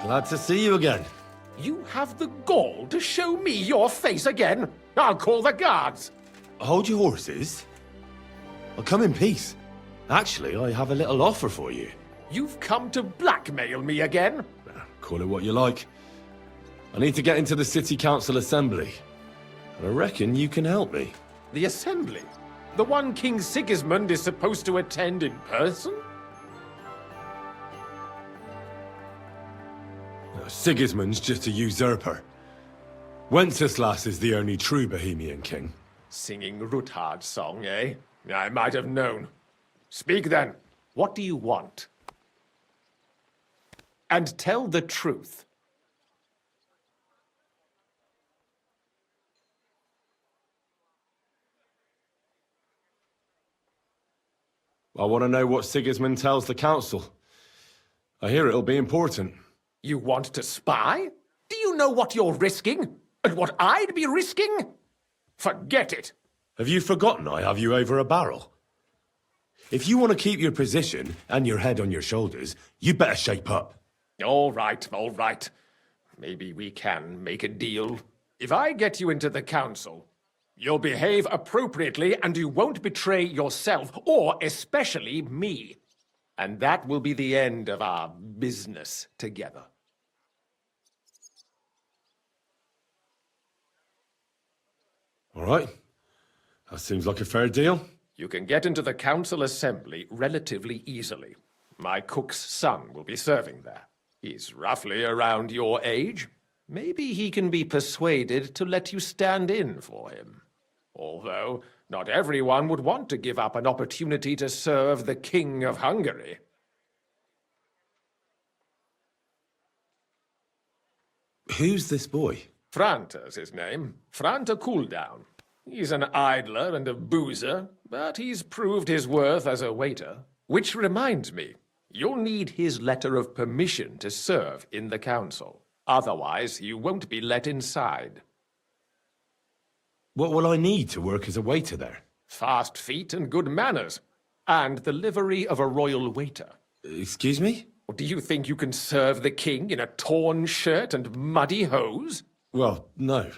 Glad to see you again. You have the gall to show me your face again? I'll call the guards. Hold your horses. I'll come in peace. Actually, I have a little offer for you. You've come to blackmail me again? Call it what you like. I need to get into the City Council Assembly. And I reckon you can help me. The Assembly? The one King Sigismund is supposed to attend in person? Sigismund's just a usurper. Wenceslas is the only true Bohemian king. Singing Ruthard's song, eh? I might have known. Speak then. What do you want? And tell the truth. I want to know what Sigismund tells the council. I hear it'll be important. You want to spy? Do you know what you're risking? And what I'd be risking? Forget it. Have you forgotten I have you over a barrel? If you want to keep your position and your head on your shoulders, you better shape up. All right, all right. Maybe we can make a deal. If I get you into the council, you'll behave appropriately and you won't betray yourself, or especially me. And that will be the end of our business together. All right. That seems like a fair deal. You can get into the council assembly relatively easily. My cook's son will be serving there. He's roughly around your age. Maybe he can be persuaded to let you stand in for him. Although, not everyone would want to give up an opportunity to serve the King of Hungary. Who's this boy? Franta's his name. Franta Cooldown. He's an idler and a boozer, but he's proved his worth as a waiter. Which reminds me, you'll need his letter of permission to serve in the council. Otherwise, you won't be let inside. What will I need to work as a waiter there? Fast feet and good manners. And the livery of a royal waiter. Excuse me? Do you think you can serve the king in a torn shirt and muddy hose? Well, no.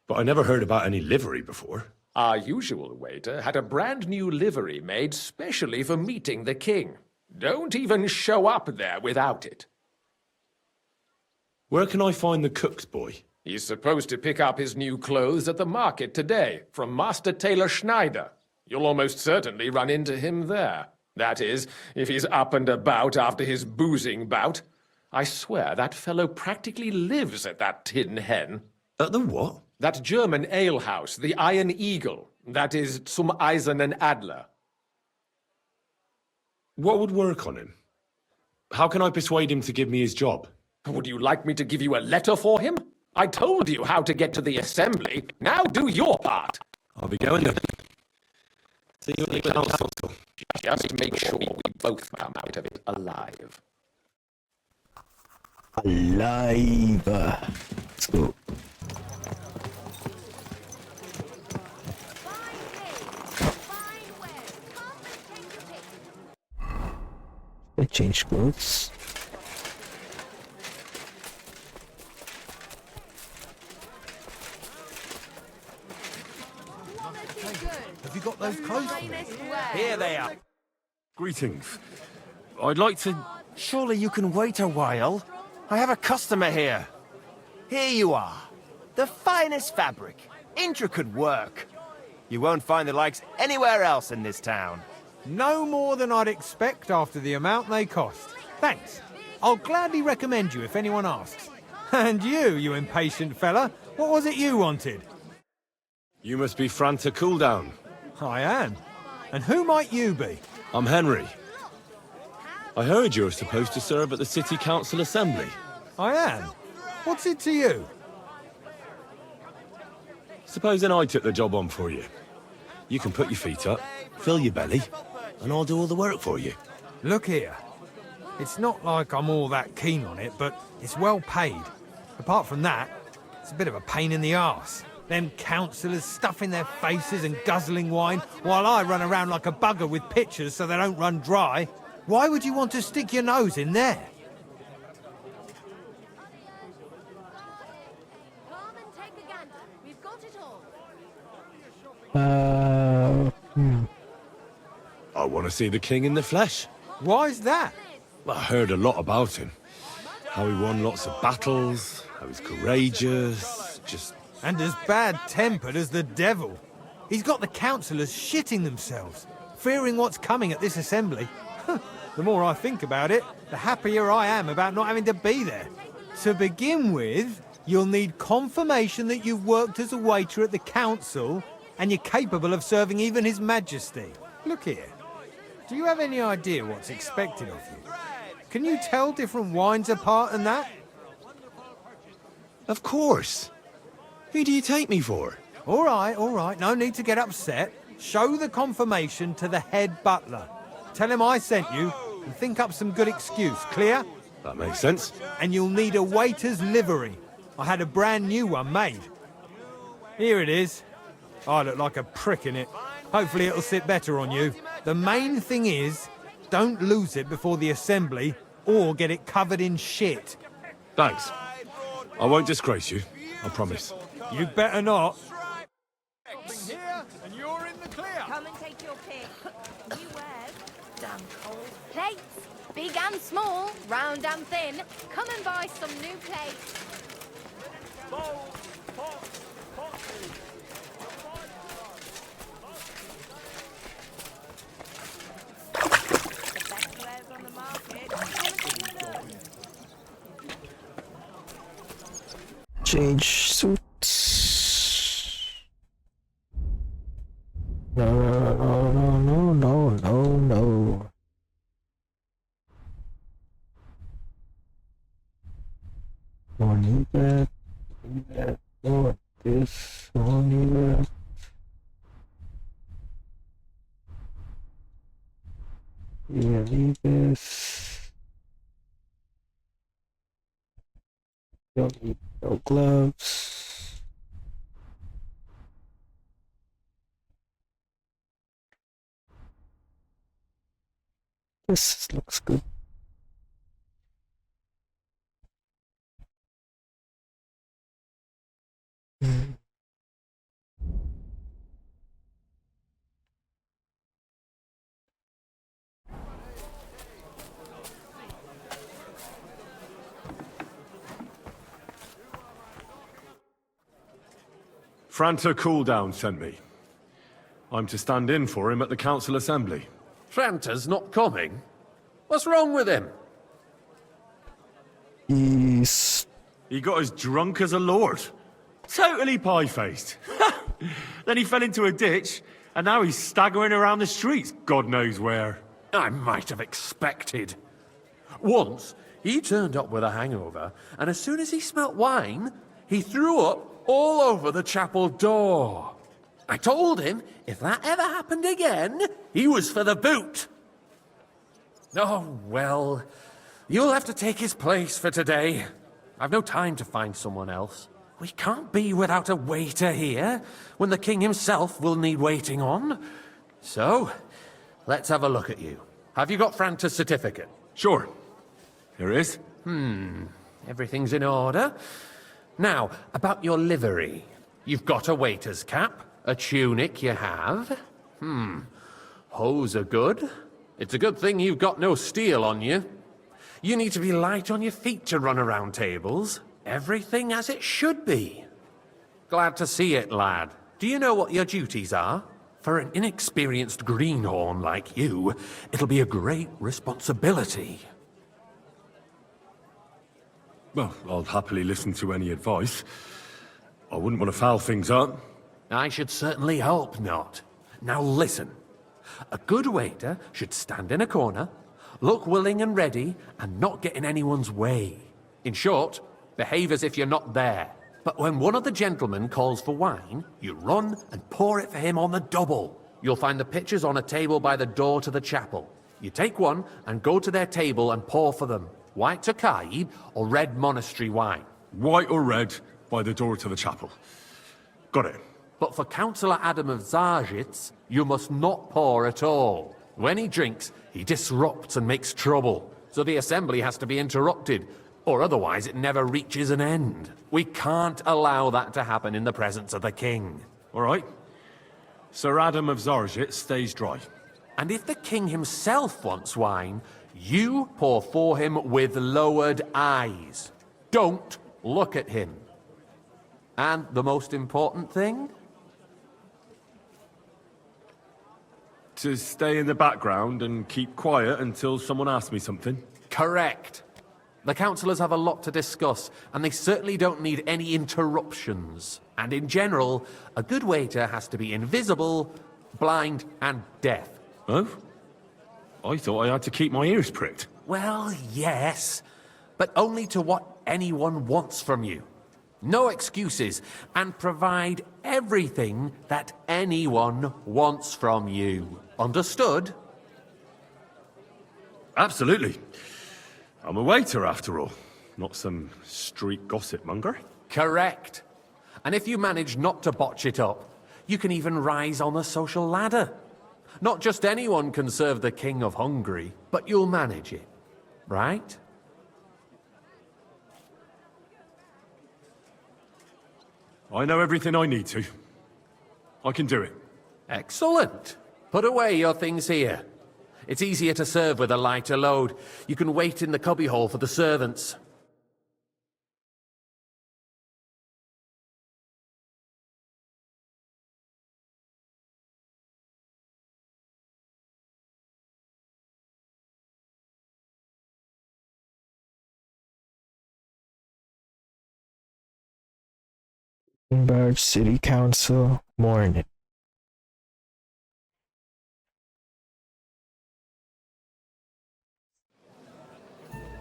But I never heard about any livery before. Our usual waiter had a brand new livery made specially for meeting the king. Don't even show up there without it. Where can I find the cook's boy? He's supposed to pick up his new clothes at the market today from Master Tailor Schneider. You'll almost certainly run into him there. That is, if he's up and about after his boozing bout. I swear that fellow practically lives at that Tin Hen. At the what? That German alehouse, the Iron Eagle. That is Zum Eisernen Adler. What would work on him? How can I persuade him to give me his job? Would you like me to give you a letter for him? I told you how to get to the assembly. Now do your part. I'll be going then. See you at the council. Just make sure we both come out of it alive. Alive. Let's go. I change clothes. Have you got those clothes for me? Here they are. Greetings. I'd like to... Surely you can wait a while. I have a customer here. Here you are. The finest fabric. Intricate work. You won't find the likes anywhere else in this town. No more than I'd expect after the amount they cost. Thanks. I'll gladly recommend you if anyone asks. And you impatient fella, what was it you wanted? You must be Franta Cooldown. I am. And who might you be? I'm Henry. I heard you're supposed to serve at the City Council Assembly. I am. What's it to you? Supposing I took the job on for you. You can put your feet up, fill your belly, and I'll do all the work for you. Look here. It's not like I'm all that keen on it, but it's well paid. Apart from that, it's a bit of a pain in the arse. Them councillors stuffing their faces and guzzling wine, while I run around like a bugger with pitchers so they don't run dry. Why would you want to stick your nose in there? I want to see the king in the flesh. Why's that? I heard a lot about him. How he won lots of battles, how he's courageous, just... And as bad-tempered as the devil. He's got the councillors shitting themselves, fearing what's coming at this assembly. The more I think about it, the happier I am about not having to be there. To begin with, you'll need confirmation that you've worked as a waiter at the council and you're capable of serving even His Majesty. Look here. Do you have any idea what's expected of you? Can you tell different wines apart and that? Of course. Who do you take me for? All right, no need to get upset. Show the confirmation to the head butler. Tell him I sent you and think up some good excuse, clear? That makes sense. And you'll need a waiter's livery. I had a brand new one made. Here it is. I look like a prick in it. Hopefully it'll sit better on you. The main thing is, don't lose it before the assembly or get it covered in shit. Thanks. I won't disgrace you, I promise. You better not. Here, and you're in the clear. Come and take your pick. New wares, damn cold. Plates, big and small, round and thin. Come and buy some new plates. The best wares on the market. Come and take a look. Change suits. No. Don't need that. Need that. Don't want this. Don't need that. Yeah, need this. Don't need no gloves. This looks good. Franta Cooldown sent me. I'm to stand in for him at the council assembly. Franta's not coming? What's wrong with him? He got as drunk as a lord. Totally pie-faced. Then he fell into a ditch, and now he's staggering around the streets, God knows where. I might have expected. Once, he turned up with a hangover, and as soon as he smelt wine, he threw up all over the chapel door. I told him if that ever happened again, he was for the boot. Oh, well, you'll have to take his place for today. I've no time to find someone else. We can't be without a waiter here, when the king himself will need waiting on. So, let's have a look at you. Have you got Franta's certificate? Sure. Here it is. Everything's in order. Now, about your livery. You've got a waiter's cap, a tunic you have. Hose are good. It's a good thing you've got no steel on you. You need to be light on your feet to run around tables. Everything as it should be. Glad to see it, lad. Do you know what your duties are? For an inexperienced greenhorn like you, it'll be a great responsibility. Well, I'll happily listen to any advice. I wouldn't want to foul things up. I should certainly hope not. Now listen. A good waiter should stand in a corner, look willing and ready, and not get in anyone's way. In short, behave as if you're not there. But when one of the gentlemen calls for wine, you run and pour it for him on the double. You'll find the pitchers on a table by the door to the chapel. You take one and go to their table and pour for them. White Tokaib or red monastery wine. White or red, by the door to the chapel. Got it. But for Councillor Adam of Zarzhitz, you must not pour at all. When he drinks, he disrupts and makes trouble. So the assembly has to be interrupted, or otherwise it never reaches an end. We can't allow that to happen in the presence of the king. All right. Sir Adam of Zarjit stays dry. And if the king himself wants wine, you pour for him with lowered eyes. Don't look at him. And the most important thing? To stay in the background and keep quiet until someone asks me something. Correct. The councillors have a lot to discuss, and they certainly don't need any interruptions. And in general, a good waiter has to be invisible, blind, and deaf. Oh? I thought I had to keep my ears pricked. Well, yes, but only to what anyone wants from you. No excuses, and provide everything that anyone wants from you. Understood? Absolutely. I'm a waiter, after all. Not some street gossip monger. Correct. And if you manage not to botch it up, you can even rise on the social ladder. Not just anyone can serve the King of Hungary, but you'll manage it. Right? I know everything I need to. I can do it. Excellent. Put away your things here. It's easier to serve with a lighter load. You can wait in the cubbyhole for the servants. Bird City Council morning.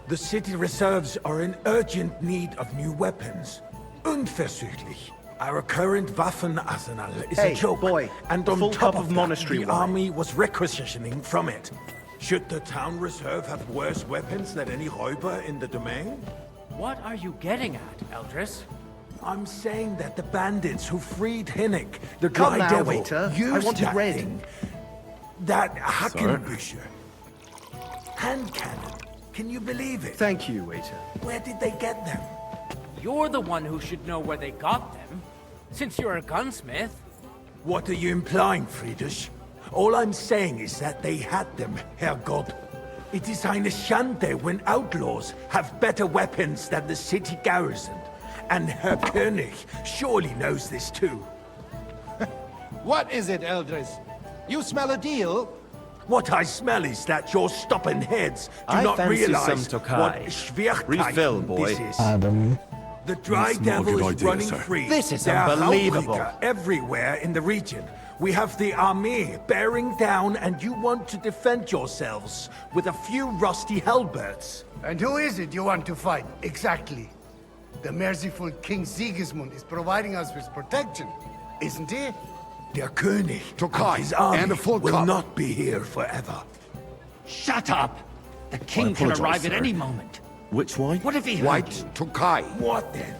The city reserves are in urgent need of new weapons. Unverzüglich. Our current Waffenarsenal is Hey, a joke. boy, and a on full top cup of that, monastery the wine. army was requisitioning from it. Should the town reserve have worse weapons than any Räuber in the domain? What are you getting at, Eldris? I'm saying that the bandits who freed Hinnik, the Come Dry now, Devil, waiter. I used want it that red. thing. That Hackenbücher. Hand cannon. Can you believe it? Thank you, waiter. Where did they get them? You're the one who should know where they got them, since you're a gunsmith. What are you implying, Friedrich? All I'm saying is that they had them, Herrgott. It is eine Schande when outlaws have better weapons than the city garrison. And Herr König surely knows this too. What is it, Eldris? You smell a deal? What I smell is that your stubborn heads do I not fancy realize some Tokai. what Schwierigkeiten Refill, boy. this is. Adam. The Dry That's not a Devil good is idea, running sir. free. This is There are unbelievable. Haubrücker everywhere in the region. We have the army bearing down, and you want to defend yourselves with a few rusty halberds. And who is it you want to fight, exactly? The merciful King Sigismund is providing us with protection, isn't he? Der König Tokai, and his army and a full will cup. not be here forever. Shut up! The king can apologize, arrive at sir. any moment. Which wine? What if he heard White you? Tokai. What then?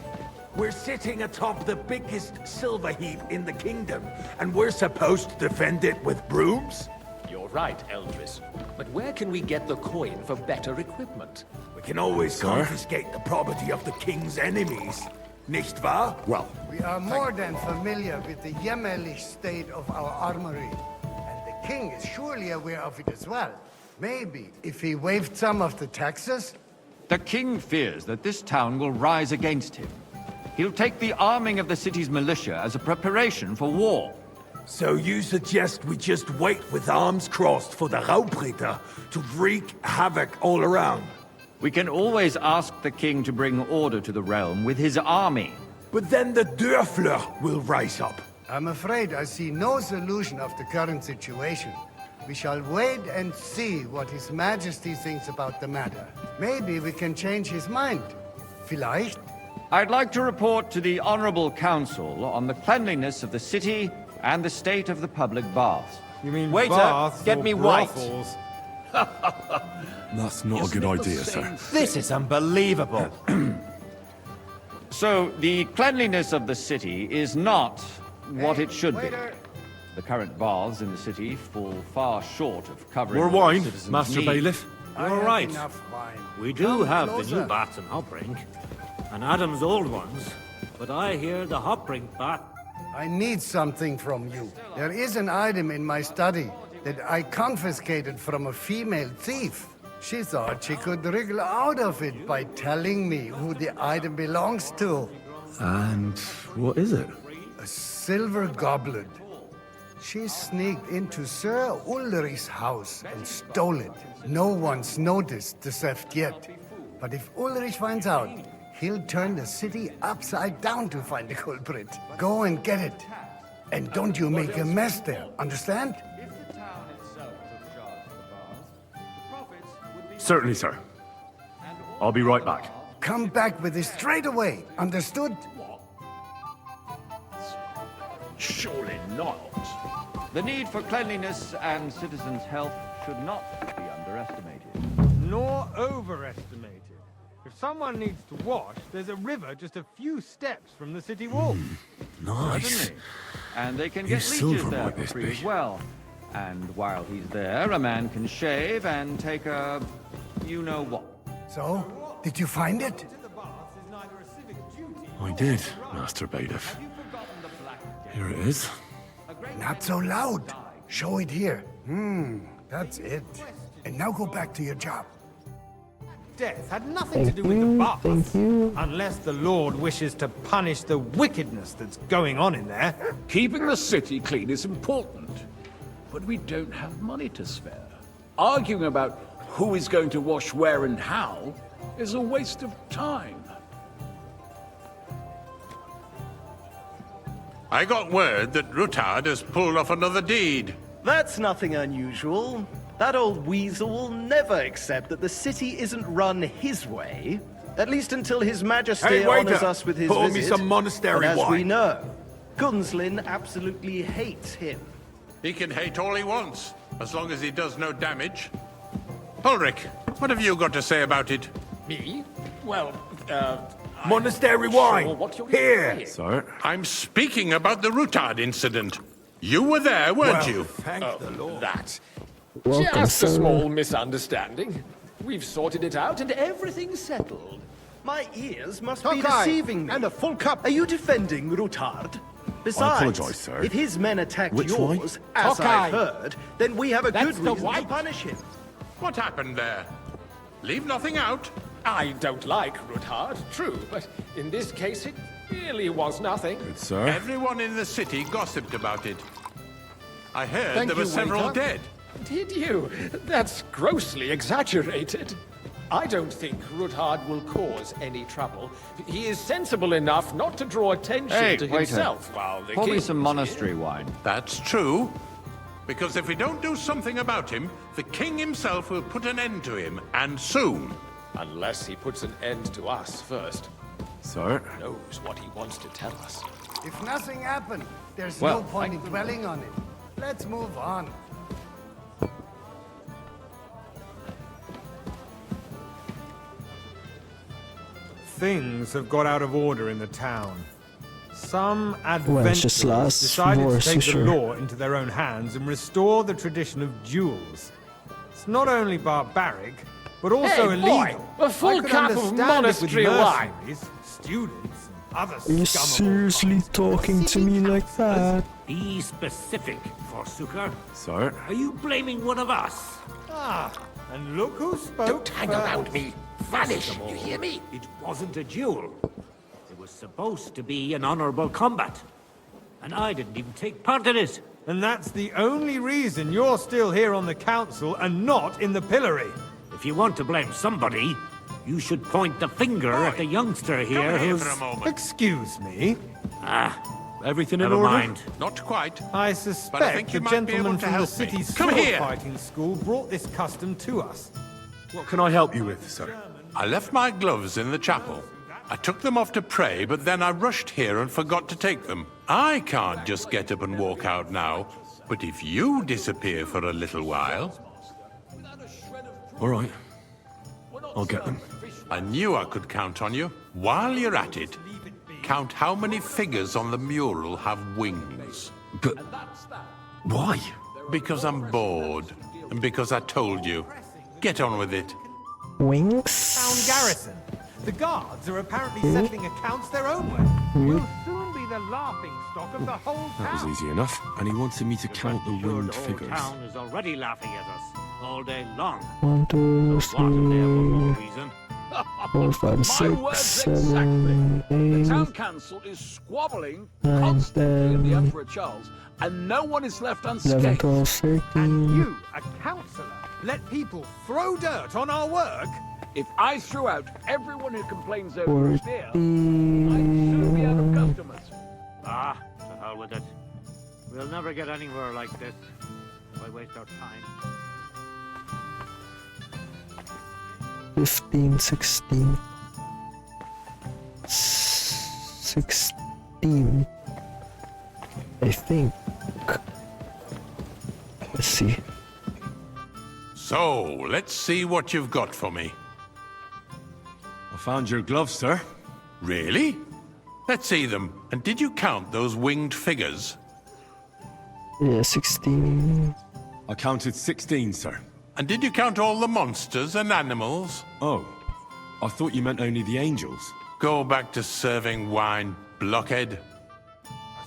We're sitting atop the biggest silver heap in the kingdom, and we're supposed to defend it with brooms? You're right, Eldris. But where can we get the coin for better equipment? We can always confiscate the property of the king's enemies, nicht wahr? Well, we are more than familiar with the jämmerlich state of our armory. And the king is surely aware of it as well. Maybe if he waived some of the taxes? The king fears that this town will rise against him. He'll take the arming of the city's militia as a preparation for war. So you suggest we just wait with arms crossed for the Raubritter to wreak havoc all around? We can always ask the king to bring order to the realm with his army. But then the Dörfler will rise up. I'm afraid I see no solution of the current situation. We shall wait and see what His Majesty thinks about the matter. Maybe we can change his mind. Vielleicht? I'd like to report to the Honorable Council on the cleanliness of the city and the state of the public baths. You mean Waiter, baths get or me white. brothels? That's not a good idea, sir. This is unbelievable. So, the cleanliness of the city is not what it should be. Waiter. The current baths in the city fall far short of covering More what the wine, citizens Master need. Bailiff? I All have right. enough wine. We do Come have closer. the new bats in Hopbrink, and Adam's old ones, but I hear the Hopbrink bat I need something from you. There is an item in my study that I confiscated from a female thief. She thought she could wriggle out of it by telling me who the item belongs to. And what is it? A silver goblet. She sneaked into Sir Ulrich's house and stole it. No one's noticed the theft yet. But if Ulrich finds out, he'll turn the city upside down to find the culprit. Go and get it. And don't you make a mess there, understand? Certainly, sir. I'll be right back. Come back with it straight away, understood? Surely not. The need for cleanliness and citizens' health should not be underestimated. Nor overestimated. If someone needs to wash, there's a river just a few steps from the city wall. Nice. Certainly. And they can You get leeches silver there might for this free be. as well. And while he's there, a man can shave and take a... you-know-what. So, did you find it? I did, Master Bailiff. Here it is. Not so loud. Show it here. That's it. And now go back to your job. Death had nothing to do with the bath. Thank you. Unless the Lord wishes to punish the wickedness that's going on in there. Keeping the city clean is important, but we don't have money to spare. Arguing about who is going to wash where and how is a waste of time. I got word that Rutard has pulled off another deed. That's nothing unusual. That old weasel will never accept that the city isn't run his way. At least until His Majesty Hey, waiter! honors us with his Pour visit. me some monastery and as we wine. know, Gunslin absolutely hates him. He can hate all he wants, as long as he does no damage. Ulrich, what have you got to say about it? Me? Well, Monastery I'm wine! sure what you're Here! saying. Sir? I'm speaking about the Rutard incident. You were there, weren't you? Thank the Lord. That. Welcome, Just a sir. small misunderstanding. We've sorted it out and everything's settled. My ears must be deceiving me. And a full cup. Are you defending Rutard? Besides, apologize, sir. if his men attacked Which yours, wine? as Tokai. I've heard, then we have a That's good the reason to white. punish him. What happened there? Leave nothing out. I don't like Rutard, true, but in this case it really was nothing. Good, sir. Everyone in the city gossiped about it. I heard Thank there were you, several waiter. dead. Did you? That's grossly exaggerated. I don't think Rutard will cause any trouble. He is sensible enough not to draw attention Hey, to waiter. himself while the Pour king me some is monastery wine. That's true. Because if we don't do something about him, the king himself will put an end to him, and soon. here. Unless he puts an end to us first. Sir? Knows what he wants to tell us. If nothing happened, there's Well, no point in dwelling on it. Let's move on. Things have got out of order in the town. Some Wenceslas adventurers decided to take the Vorsischer. law into their own hands and restore the tradition of duels. It's not only barbaric, but also Hey, boy, illegal. a full I could cup of understand it with monastery wine. mercenaries, students, and other Are you scum of all seriously kinds. talking to me like that? Be specific, Forsooker. Sir? Are you blaming one of us? Ah, and look who spoke Don't hang first. around me. Vanish, you hear me? It wasn't a duel. It was supposed to be an honorable combat. And I didn't even take part in it. And that's the only reason you're still here on the council and not in the pillory. If you want to blame somebody, you should point the finger at the youngster here Come here who's... for a moment. Excuse me. Everything in Never order? mind. Not quite. I But I suspect think the you might be able gentleman to from the help me. city's Come sword here. fighting school brought this custom to us. What can I help you with, sir? I left my gloves in the chapel. I took them off to pray, but then I rushed here and forgot to take them. I can't just get up and walk out now. But if you disappear for a little while, All right. I'll get them. I knew I could count on you. While you're at it, count how many figures on the mural have wings. But why? Because I'm bored, and because I told you. Get on with it. Town Winks? garrison. The guards are apparently settling accounts their own way. We'll soon be the laughing stock of the whole That was town. easy enough. And he wanted me to count the Sure, winged the whole figures. town is already laughing at us all day long. 1, 2, So what if they have one more 3, reason? 4, 5, My 6, words 7, exactly. The town 8. council is squabbling 9, constantly in the 10. Emperor Charles, and no one is left 11, unscathed. 12, 13. And you, a councillor, let people throw dirt on our work? If I threw out everyone who complains over his beer, I'd 14. soon be out of customers. Ah, to hell with it. We'll never get anywhere like this. Why waste our time? 15, 16. 16. I think. Let's see. So, let's see what you've got for me. I found your gloves, sir. Really? Let's see them. And did you count those winged figures? Yeah, 16. I counted 16, sir. And did you count all the monsters and animals? Oh, I thought you meant only the angels. Go back to serving wine, blockhead.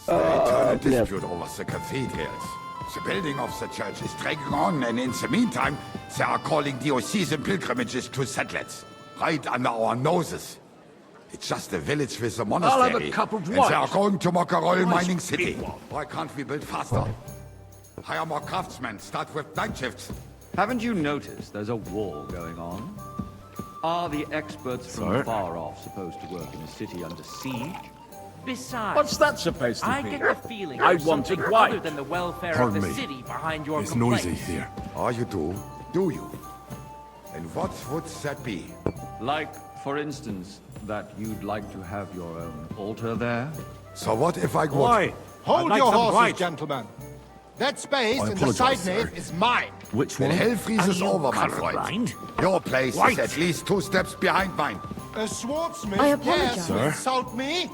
Eternal dispute over the cathedrals. The building of the church is dragging on, and in the meantime, they are calling diocesan pilgrimages to settlers, right under our noses. It's just a village with a monastery. I'll have a cup of and wine. they are going to make a royal Nice mining city. big one. Why can't we build faster? Hire more craftsmen, start with night shifts. Haven't you noticed there's a war going on? Are the experts from Sir? far off supposed to work in a city under siege? Besides, What's that supposed to I be? get the feeling I there's wanted something white. other than the welfare Pardon of the me. city behind your It's complaints. noisy here. Oh, you do? Do you? And what would that be? Like, for instance, that you'd like to have your own altar there? So what if I would? Why? Hold like your some horses, white. gentlemen. That space I in the side apologize, nave sir. is mine. Which Then one? hell freezes Are you over, my friend. colorblind? Your place White. is at least 2 steps behind mine. A swordsmith I dares apologize. to insult me?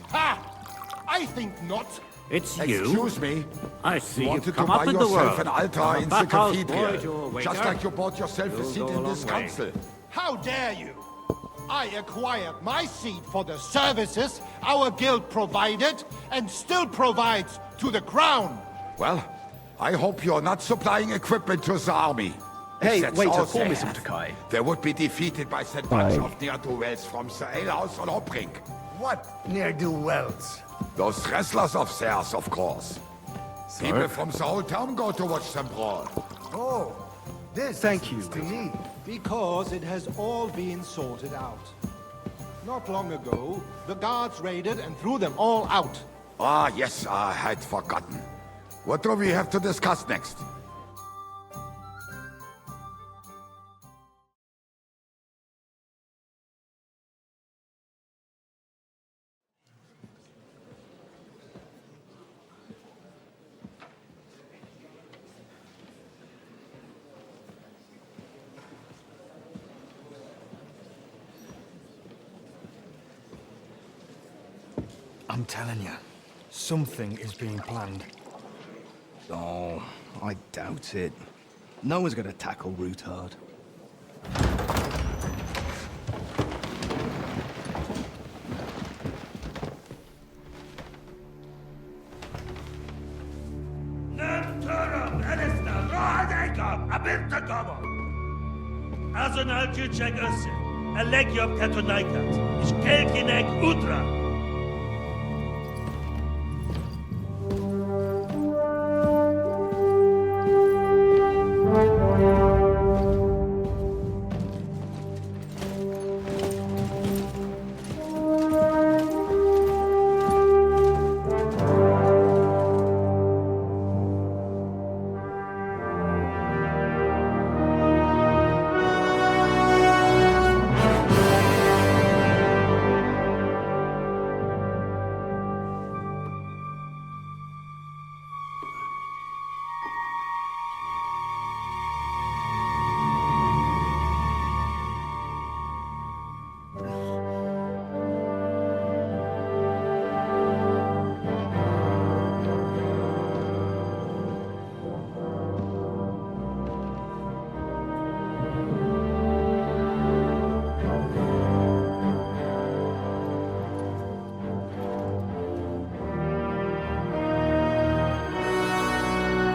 Ha! I think not. It's you. Excuse me. I see You you've wanted to come buy up in the yourself world. an altar From a in the bathhouse boy to a cathedral, waiter. just like you bought yourself a You'll seat go a in this long way. council. How dare you? I acquired my seat for the services our guild provided and still provides to the crown. Well, I hope you're not supplying equipment to the army. Hey, If that's waiter, all call they me some have, Takai. They would be defeated by that bunch Aye. of ne'er-do-wells from the alehouse on Hopbrink. What ne'er-do-wells? Those wrestlers of theirs, of course. Sir? People from the whole town go to watch them brawl. Oh, this Thank you, to me. Because it has all been sorted out. Not long ago, the guards raided and threw them all out. Ah, yes, I had forgotten. What do we have to discuss next? I'm telling you, something is being planned. Oh, I doubt it. No one's gonna tackle Rootard. Azonal Tjuchek Össe, Elegiop Katonaikat, Ishkelkinek Udra.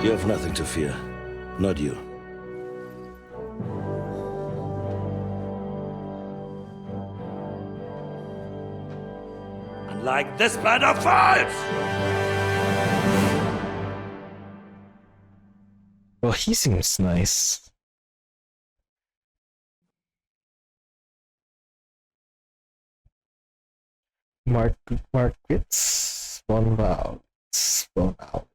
You have nothing to fear. Not you. And like this banner falls! Well, he seems nice. Markets spawn out. Spawn out.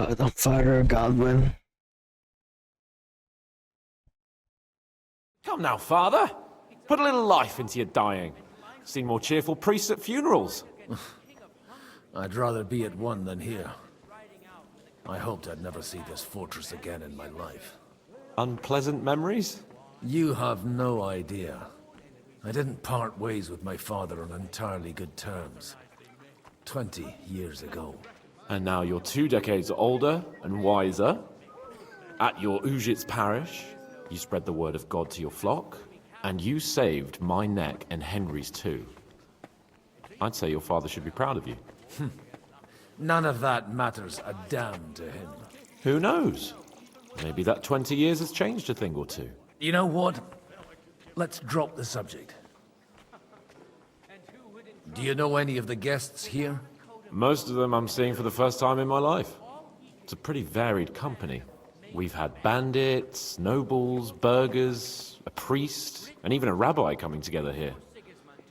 The Father Godwin. Come now, Father. Put a little life into your dying. Seen more cheerful priests at funerals. I'd rather be at one than here. I hoped I'd never see this fortress again in my life. Unpleasant memories? You have no idea. I didn't part ways with my father on entirely good terms. 20 years ago. And now you're 2 decades older and wiser. At your Ujit's parish, you spread the word of God to your flock, and you saved my neck and Henry's too. I'd say your father should be proud of you. None of that matters a damn to him. Who knows? Maybe that 20 years has changed a thing or two. You know what? Let's drop the subject. Do you know any of the guests here? Most of them I'm seeing for the first time in my life. It's a pretty varied company. We've had bandits, nobles, burghers, a priest, and even a rabbi coming together here.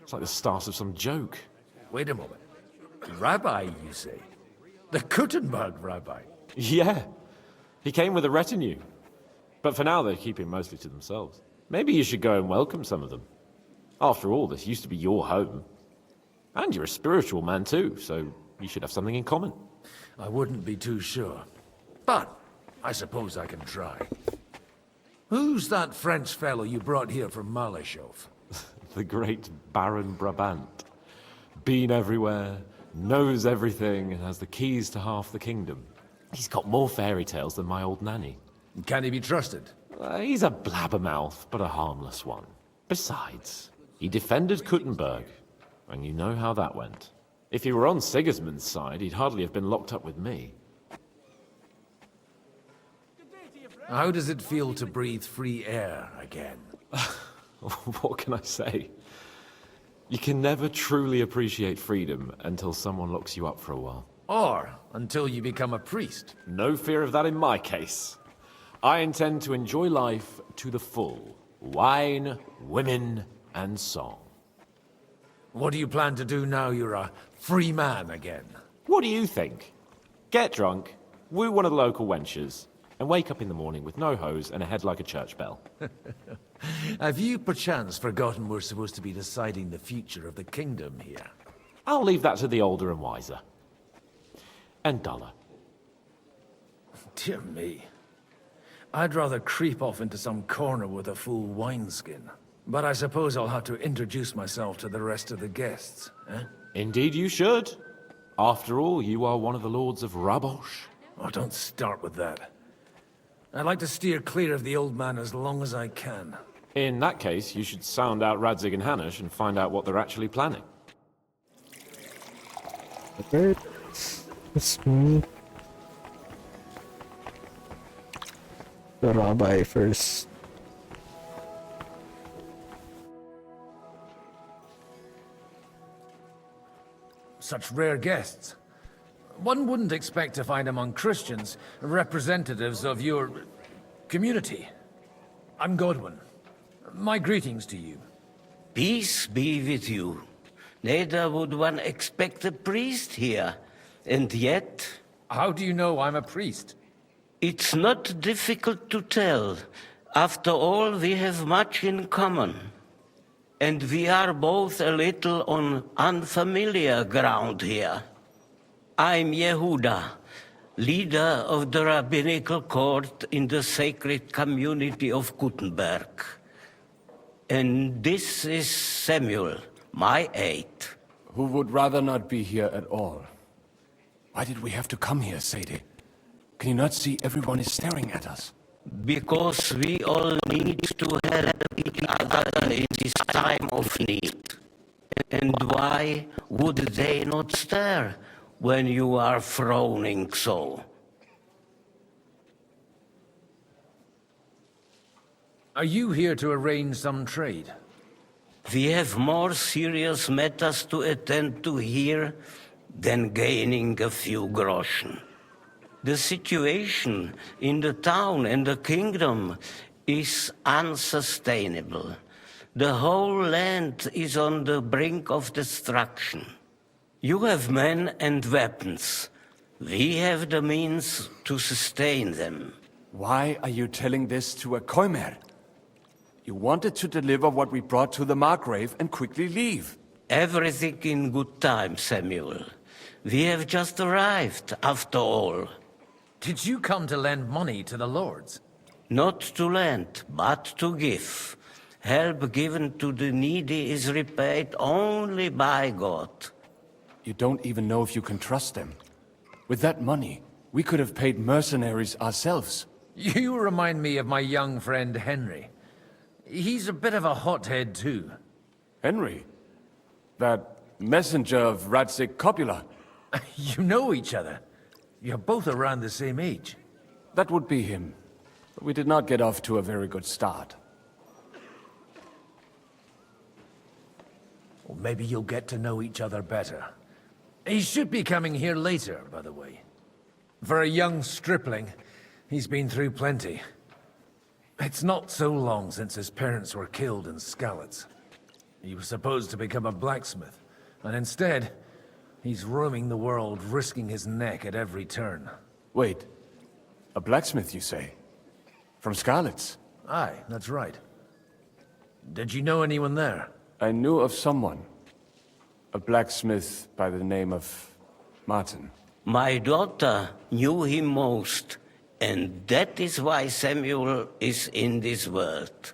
It's like the start of some joke. Wait a moment. Rabbi, you say? The Kuttenberg rabbi? Yeah. He came with a retinue. But for now, they're keeping mostly to themselves. Maybe you should go and welcome some of them. After all, this used to be your home. And you're a spiritual man too, so you should have something in common. I wouldn't be too sure. But I suppose I can try. Who's that French fellow you brought here from Maleshof? The great Baron Brabant. Been everywhere, knows everything, and has the keys to half the kingdom. He's got more fairy tales than my old nanny. Can he be trusted? He's a blabbermouth, but a harmless one. Besides, he defended Kuttenberg, and you know how that went. If he were on Sigismund's side, he'd hardly have been locked up with me. How does it feel to breathe free air again? What can I say? You can never truly appreciate freedom until someone locks you up for a while. Or until you become a priest. No fear of that in my case. I intend to enjoy life to the full. Wine, women, and song. What do you plan to do now you're a free man again? What do you think? Get drunk, woo one of the local wenches, and wake up in the morning with no hose and a head like a church bell. Have you perchance forgotten we're supposed to be deciding the future of the kingdom here? I'll leave that to the older and wiser. And duller. Dear me. I'd rather creep off into some corner with a full wineskin. But I suppose I'll have to introduce myself to the rest of the guests, eh? Indeed you should. After all, you are one of the lords of Rabosh. Oh, don't start with that. I'd like to steer clear of the old man as long as I can. In that case, you should sound out Radzig and Hanush and find out what they're actually planning. Okay. It's me. The rabbi first. Such rare guests. One wouldn't expect to find among Christians representatives of your community. I'm Godwin. My greetings to you. Peace be with you. Neither would one expect a priest here. And yet... How do you know I'm a priest? It's not difficult to tell. After all, we have much in common. And we are both a little on unfamiliar ground here. I'm Yehuda, leader of the rabbinical court in the sacred community of Gutenberg. And this is Samuel, my aide. Who would rather not be here at all. Why did we have to come here, Sadie? Can you not see everyone is staring at us? Because we all need to help each other in this time of need. And why would they not stare when you are frowning so? Are you here to arrange some trade? We have more serious matters to attend to here than gaining a few groschen. The situation in the town and the kingdom is unsustainable. The whole land is on the brink of destruction. You have men and weapons. We have the means to sustain them. Why are you telling this to a Koimer? You wanted to deliver what we brought to the Margrave and quickly leave. Everything in good time, Samuel. We have just arrived, after all. Did you come to lend money to the lords? Not to lend, but to give. Help given to the needy is repaid only by God. You don't even know if you can trust them. With that money, we could have paid mercenaries ourselves. You remind me of my young friend Henry. He's a bit of a hothead too. Henry? That messenger of Radzik Copula? You know each other. You're both around the same age. That would be him. But we did not get off to a very good start. Well, maybe you'll get to know each other better. He should be coming here later, by the way. For a young stripling, he's been through plenty. It's not so long since his parents were killed in Skalitz. He was supposed to become a blacksmith, and instead, he's roaming the world, risking his neck at every turn. Wait, a blacksmith, you say? From Skalitz? Aye, that's right. Did you know anyone there? I knew of someone. A blacksmith by the name of Martin. My daughter knew him most, and that is why Samuel is in this world.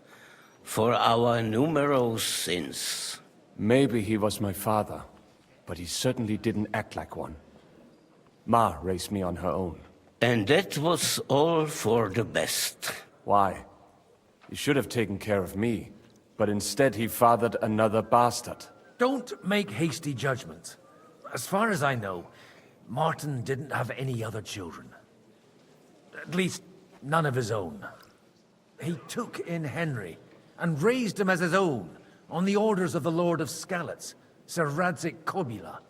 For our numerous sins. Maybe he was my father, but he certainly didn't act like one. Ma raised me on her own. And that was all for the best. Why? He should have taken care of me, but instead he fathered another bastard. Don't make hasty judgments. As far as I know, Martin didn't have any other children. At least, none of his own. He took in Henry, and raised him as his own, on the orders of the Lord of Skalitz, Sir Radzik Kobila,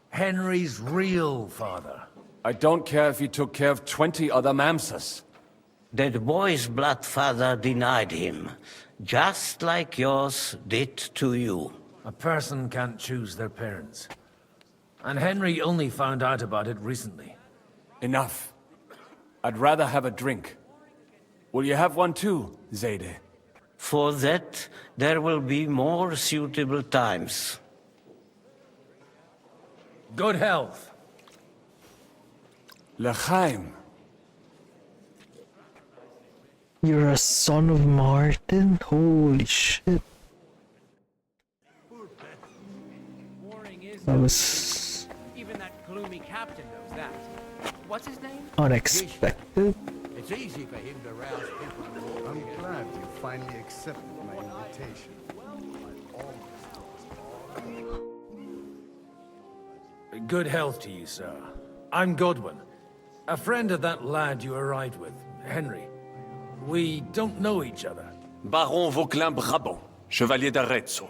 Henry's real father. I don't care if he took care of 20 other Mamsas. That boy's blood father denied him, just like yours did to you. A person can't choose their parents. And Henry only found out about it recently. Enough. I'd rather have a drink. Will you have one too, Zayde? For that, there will be more suitable times. Good health. L'chaim. You're a son of Martin? Holy shit. That was Even that gloomy captain knows that. What's his name? unexpected. It's easy for him to rouse people. I'm glad you finally accepted my invitation. Good health to you, sir. I'm Godwin, a friend of that lad you arrived with, Henry. We don't know each other. Baron Vauquelin Brabant, Chevalier d'Arezzo.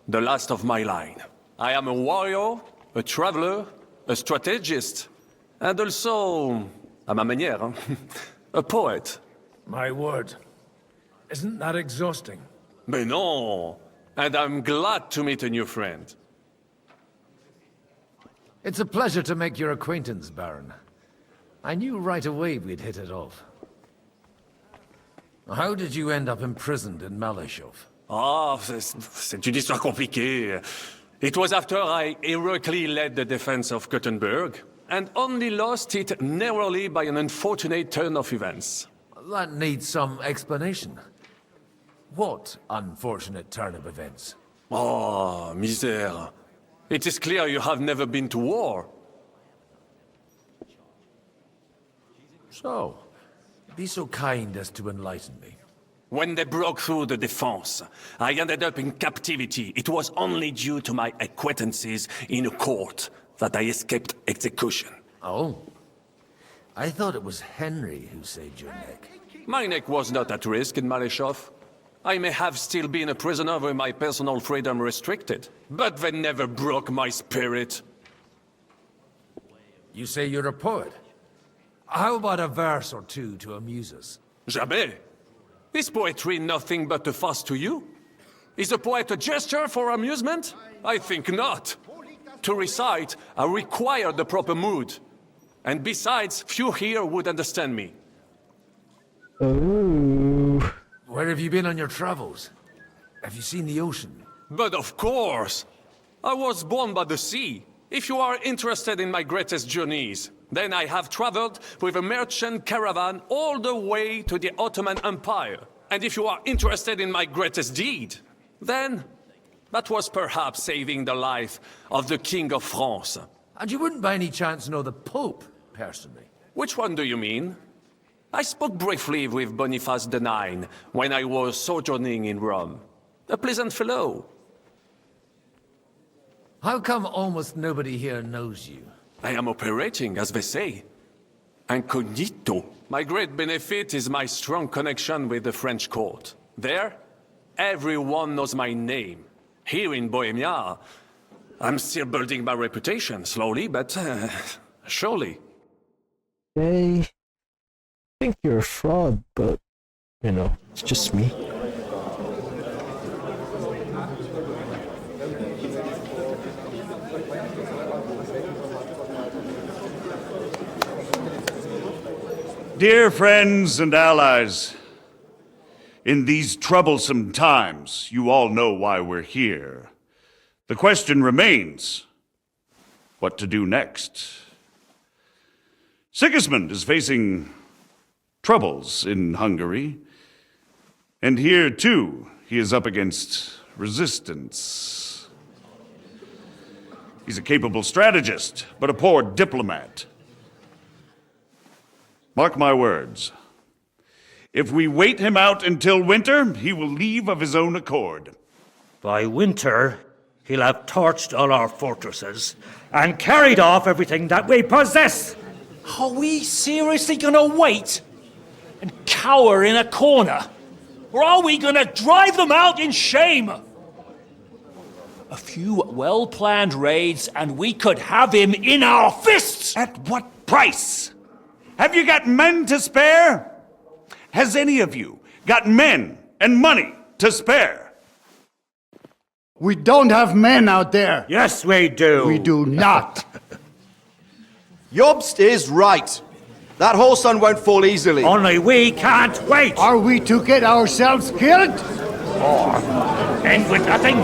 The last of my line. I am a warrior, a traveler, a strategist, and also, à ma manière, a poet. My word. Isn't that exhausting? Mais non! And I'm glad to meet a new friend. It's a pleasure to make your acquaintance, Baron. I knew right away we'd hit it off. How did you end up imprisoned in Malashov? Ah, c'est une histoire compliquée. It was after I heroically led the defense of Gothenburg, and only lost it narrowly by an unfortunate turn of events. That needs some explanation. What unfortunate turn of events? Oh, misère. It is clear you have never been to war. So, be so kind as to enlighten me. When they broke through the defense, I ended up in captivity. It was only due to my acquaintances in a court that I escaped execution. Oh. I thought it was Henry who saved your neck. My neck was not at risk in Malashov. I may have still been a prisoner with my personal freedom restricted, but they never broke my spirit. You say you're a poet? How about a verse or two to amuse us? Jamais. Is poetry nothing but a fuss to you? Is a poet a gesture for amusement? I think not. To recite, I require the proper mood. And besides, few here would understand me. Oh. Where have you been on your travels? Have you seen the ocean? But of course! I was born by the sea. If you are interested in my greatest journeys, then I have traveled with a merchant caravan all the way to the Ottoman Empire. And if you are interested in my greatest deed, then that was perhaps saving the life of the King of France. And you wouldn't by any chance know the Pope, personally? Which one do you mean? I spoke briefly with Boniface IX when I was sojourning in Rome. A pleasant fellow. How come almost nobody here knows you? I am operating, as they say. Incognito. My great benefit is my strong connection with the French court. There, everyone knows my name. Here in Bohemia, I'm still building my reputation, slowly, but surely. They think you're a fraud, but, you know, it's just me. Dear friends and allies, in these troublesome times, you all know why we're here. The question remains, what to do next? Sigismund is facing troubles in Hungary, and here too, he is up against resistance. He's a capable strategist, but a poor diplomat. Mark my words. If we wait him out until winter, he will leave of his own accord. By winter, he'll have torched all our fortresses and carried off everything that we possess. Are we seriously gonna wait and cower in a corner? Or are we gonna drive them out in shame? A few well-planned raids and we could have him in our fists! At what price? Have you got men to spare? Has any of you got men and money to spare? We don't have men out there. Yes, we do. We do not. Jobst is right. That whole sun won't fall easily. Only we can't wait. Are we to get ourselves killed? Or end with nothing? Do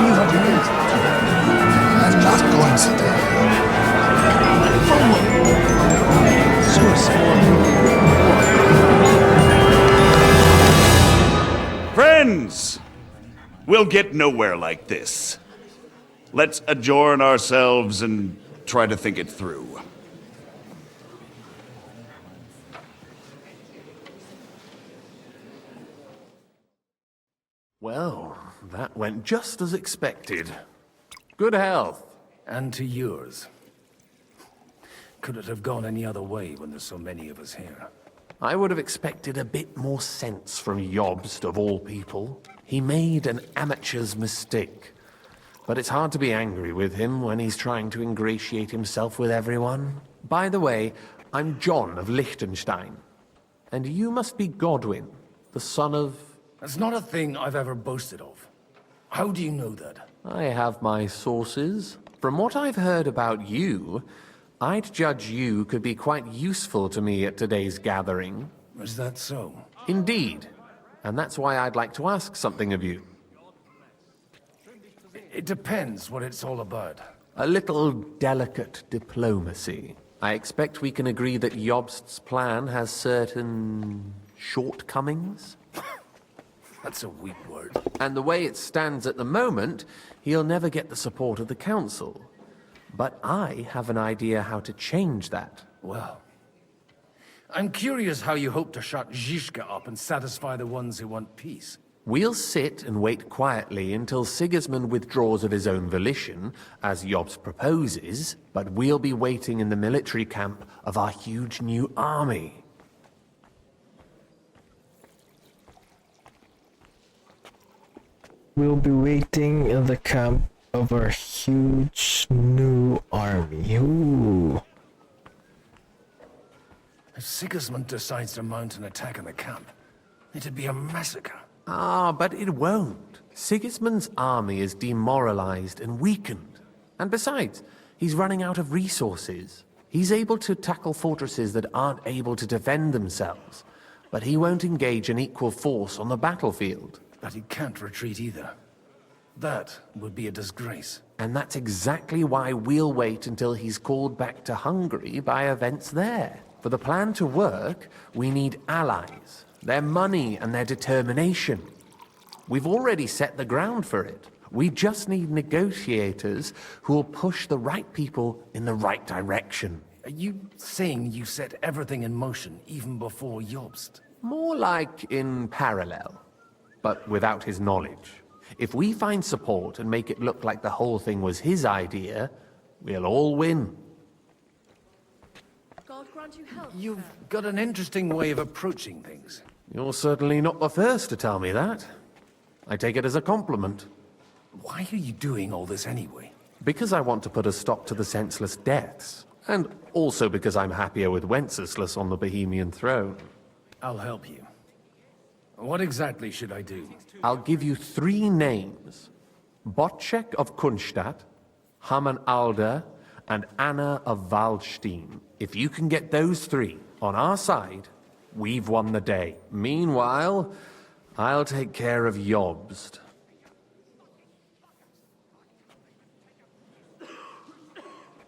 you have news? I'm not going to die. Friends, we'll get nowhere like this. Let's adjourn ourselves and try to think it through. Well, that went just as expected. Good health. And to yours. Could it have gone any other way when there's so many of us here? I would have expected a bit more sense from Jobst, of all people. He made an amateur's mistake. But it's hard to be angry with him when he's trying to ingratiate himself with everyone. By the way, I'm John of Liechtenstein. And you must be Godwin, the son of... That's not a thing I've ever boasted of. How do you know that? I have my sources. From what I've heard about you, I'd judge you could be quite useful to me at today's gathering. Is that so? Indeed. And that's why I'd like to ask something of you. It depends what it's all about. A little delicate diplomacy. I expect we can agree that Jobst's plan has certain shortcomings? That's a weak word. And the way it stands at the moment, he'll never get the support of the council. But I have an idea how to change that. Well, I'm curious how you hope to shut Zizka up and satisfy the ones who want peace. We'll sit and wait quietly until Sigismund withdraws of his own volition, as Jobst proposes, but we'll be waiting in the military camp of our huge new army. We'll be waiting in the camp of our huge new army. Ooh. If Sigismund decides to mount an attack on the camp, it'd be a massacre. Ah, but it won't. Sigismund's army is demoralized and weakened. And besides, he's running out of resources. He's able to tackle fortresses that aren't able to defend themselves, but he won't engage an equal force on the battlefield. But he can't retreat either. That would be a disgrace. And that's exactly why we'll wait until he's called back to Hungary by events there. For the plan to work, we need allies, their money and their determination. We've already set the ground for it. We just need negotiators who will push the right people in the right direction. Are you saying you set everything in motion even before Jobst? More like in parallel, but without his knowledge. If we find support and make it look like the whole thing was his idea, we'll all win. God grant you health. You've got an interesting way of approaching things. You're certainly not the first to tell me that. I take it as a compliment. Why are you doing all this anyway? Because I want to put a stop to the senseless deaths. And also because I'm happier with Wenceslas on the Bohemian throne. I'll help you. What exactly should I do? I'll give you 3 names. Botchek of Kunstadt, Haman Alder, and Anna of Waldstein. If you can get those 3 on our side, we've won the day. Meanwhile, I'll take care of Jobst.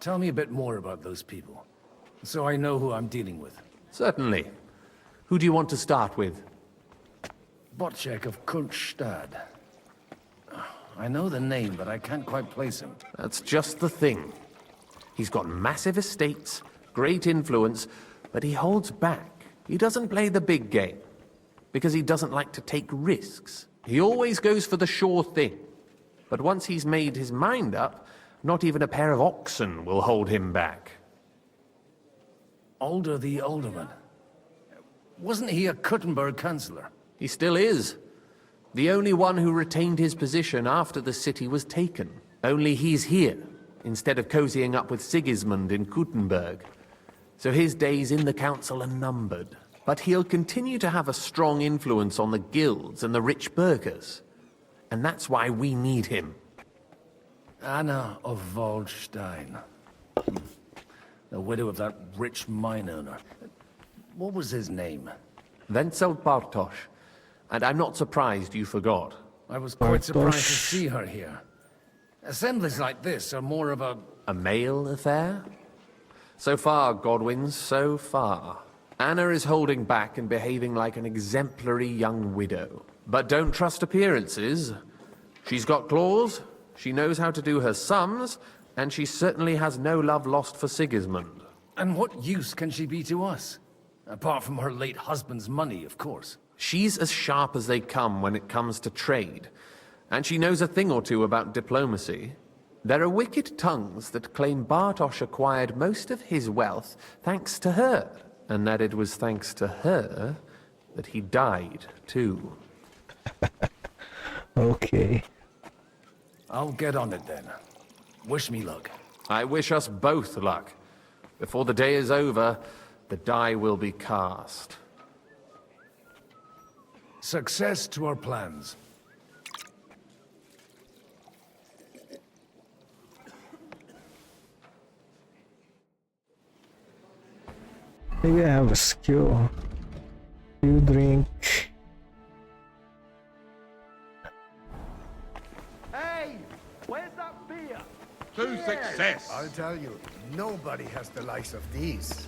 Tell me a bit more about those people, so I know who I'm dealing with. Certainly. Who do you want to start with? Botchek of Kunstadt. I know the name, but I can't quite place him. That's just the thing. He's got massive estates, great influence, but he holds back. He doesn't play the big game, because he doesn't like to take risks. He always goes for the sure thing. But once he's made his mind up, not even a pair of oxen will hold him back. Alder the Alderman. Wasn't he a Kuttenberg councillor? He still is. The only one who retained his position after the city was taken. Only he's here, instead of cozying up with Sigismund in Kuttenberg. So his days in the council are numbered. But he'll continue to have a strong influence on the guilds and the rich burghers. And that's why we need him. Anna of Waldstein. The widow of that rich mine owner. What was his name? Wenzel Bartosz. And I'm not surprised you forgot. I was quite surprised to see her here. Assemblies like this are more of a... A male affair? So far, Godwin, so far. Anna is holding back and behaving like an exemplary young widow. But don't trust appearances. She's got claws, she knows how to do her sums, and she certainly has no love lost for Sigismund. And what use can she be to us? Apart from her late husband's money, of course. She's as sharp as they come when it comes to trade, and she knows a thing or two about diplomacy. There are wicked tongues that claim Bartosz acquired most of his wealth thanks to her, and that it was thanks to her that he died, too. Okay. I'll get on it then. Wish me luck. I wish us both luck. Before the day is over, the die will be cast. Success to our plans. Maybe I have a skill. You drink. Hey, where's that beer? To success. I'll tell you, nobody has the likes of these.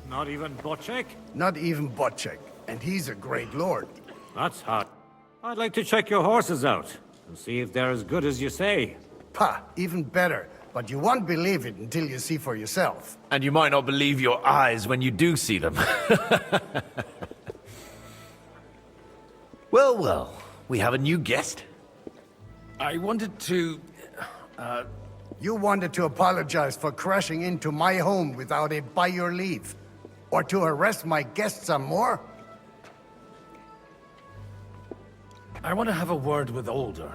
Not even Bocek? Not even Bocek, and he's a great lord. That's hot. I'd like to check your horses out and see if they're as good as you say. Pah, even better. But you won't believe it until you see for yourself. And you might not believe your eyes when you do see them. Well, well, we have a new guest. I wanted to... You wanted to apologize for crashing into my home without a by your leave. Or to arrest my guests some more? I want to have a word with Older.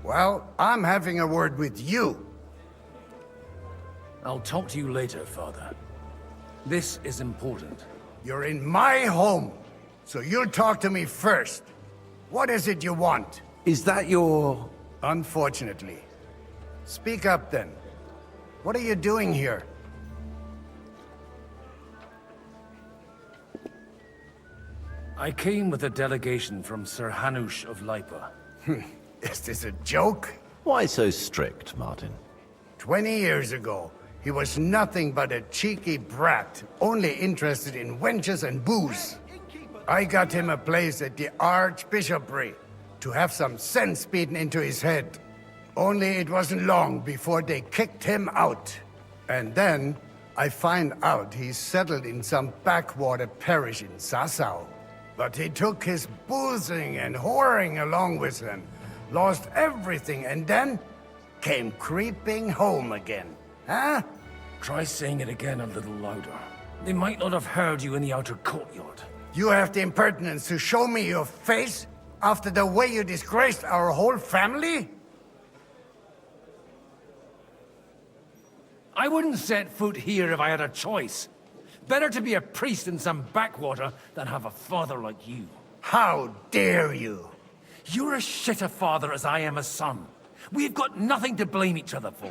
Well, I'm having a word with you. I'll talk to you later, Father. This is important. You're in my home, so you'll talk to me first. What is it you want? Is that your... Unfortunately. Speak up then. What are you doing here? I came with a delegation from Sir Hanush of Lipa. Is this a joke? Why so strict, Martin? 20 years ago, he was nothing but a cheeky brat, only interested in wenches and booze. I got him a place at the Archbishopry to have some sense beaten into his head. Only it wasn't long before they kicked him out. And then I find out he's settled in some backwater parish in Sassau. But he took his boozing and whoring along with him, lost everything, and then came creeping home again. Huh? Try saying it again a little louder. They might not have heard you in the outer courtyard. You have the impertinence to show me your face after the way you disgraced our whole family? I wouldn't set foot here if I had a choice. Better to be a priest in some backwater than have a father like you. How dare you? You're as shit a father as I am a son. We've got nothing to blame each other for.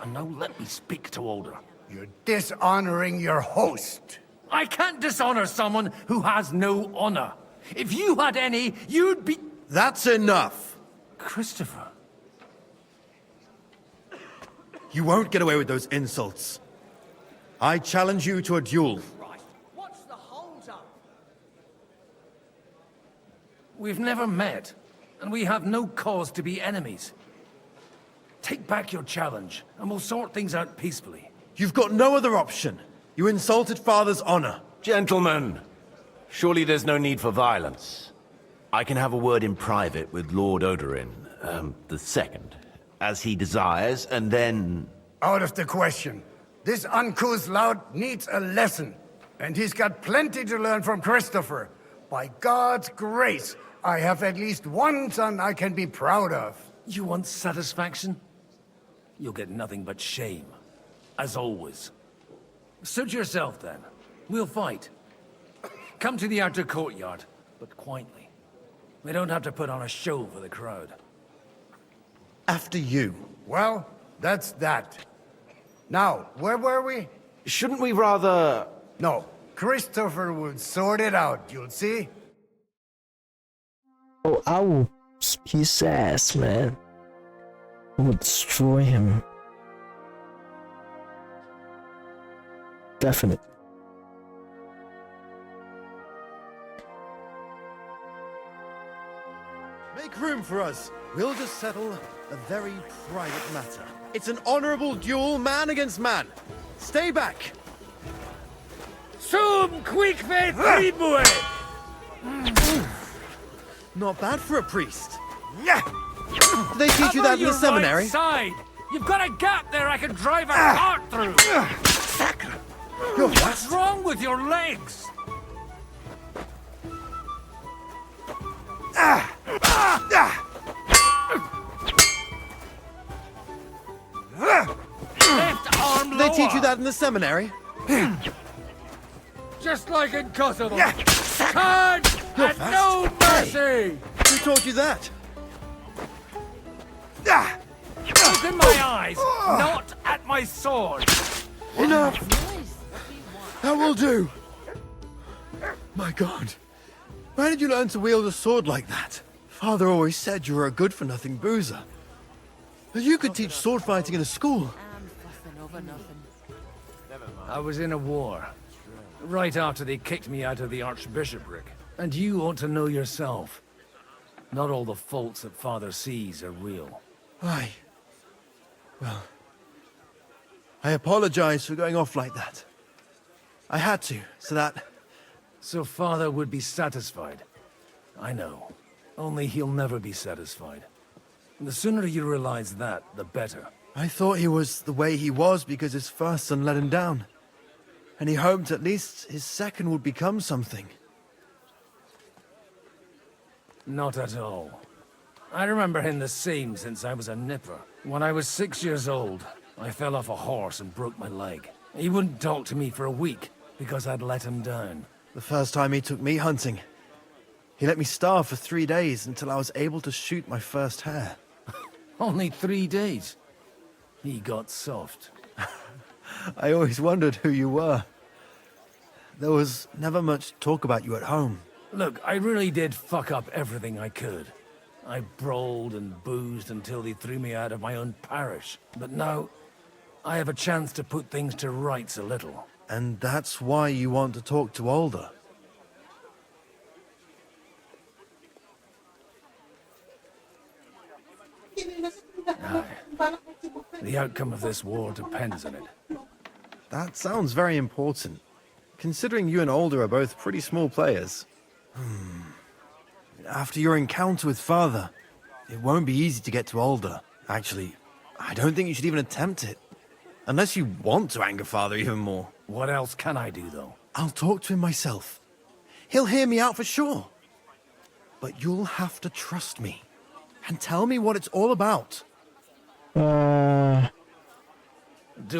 And now let me speak to Older. You're dishonoring your host. I can't dishonor someone who has no honor. If you had any, you'd be... That's enough. Christopher. You won't get away with those insults. I challenge you to a duel. What's the hold-up? We've never met, and we have no cause to be enemies. Take back your challenge, and we'll sort things out peacefully. You've got no other option. You insulted Father's honor. Gentlemen, surely there's no need for violence. I can have a word in private with Lord Odorin, the second, as he desires, and then... Out of the question. This uncouth lout needs a lesson, and he's got plenty to learn from Christopher. By God's grace, I have at least one son I can be proud of. You want satisfaction? You'll get nothing but shame, as always. Suit yourself, then. We'll fight. Come to the outer courtyard, but quietly. We don't have to put on a show for the crowd. After you. Well, that's that. Now, where were we? Shouldn't we rather... No, Christopher will sort it out, you'll see. Oh, I will beat his ass, man. I will destroy him. Definitely. Make room for us. We'll just settle a very private matter. It's an honorable duel, man against man. Stay back. Sum quick vet tribue! Not bad for a priest. Do they teach you that in the seminary? Right side. You've got a gap there I can drive a cart through. What's wrong with your legs? Left arm Do they teach you lower. that in the seminary? Just like in Kosovo. Charge! And no mercy! Who taught you that? Look in my eyes, not at my sword. Enough! That will do. My God. Where did you learn to wield a sword like that? Father always said you were a good-for-nothing boozer. That you could teach sword fighting in a school. I was in a war. Right after they kicked me out of the archbishopric. And you ought to know yourself. Not all the faults that Father sees are real. Aye. Well, I apologize for going off like that. I had to, so that... So Father would be satisfied. I know. Only he'll never be satisfied. The sooner you realize that, the better. I thought he was the way he was because his first son let him down. And he hoped at least his second would become something. Not at all. I remember him the same since I was a nipper. When I was 6 years old, I fell off a horse and broke my leg. He wouldn't talk to me for a week because I'd let him down. The first time he took me hunting, he let me starve for 3 days until I was able to shoot my first hare. Only 3 days? He got soft. I always wondered who you were. There was never much talk about you at home. Look, I really did fuck up everything I could. I brawled and boozed until they threw me out of my own parish. But now, I have a chance to put things to rights a little. And that's why you want to talk to Alder. Aye. The outcome of this war depends on it. That sounds very important, considering you and Alder are both pretty small players. After your encounter with Father, it won't be easy to get to Alder. Actually, I don't think you should even attempt it. Unless you want to anger Father even more. What else can I do, though? I'll talk to him myself. He'll hear me out for sure. But you'll have to trust me. And tell me what it's all about. Do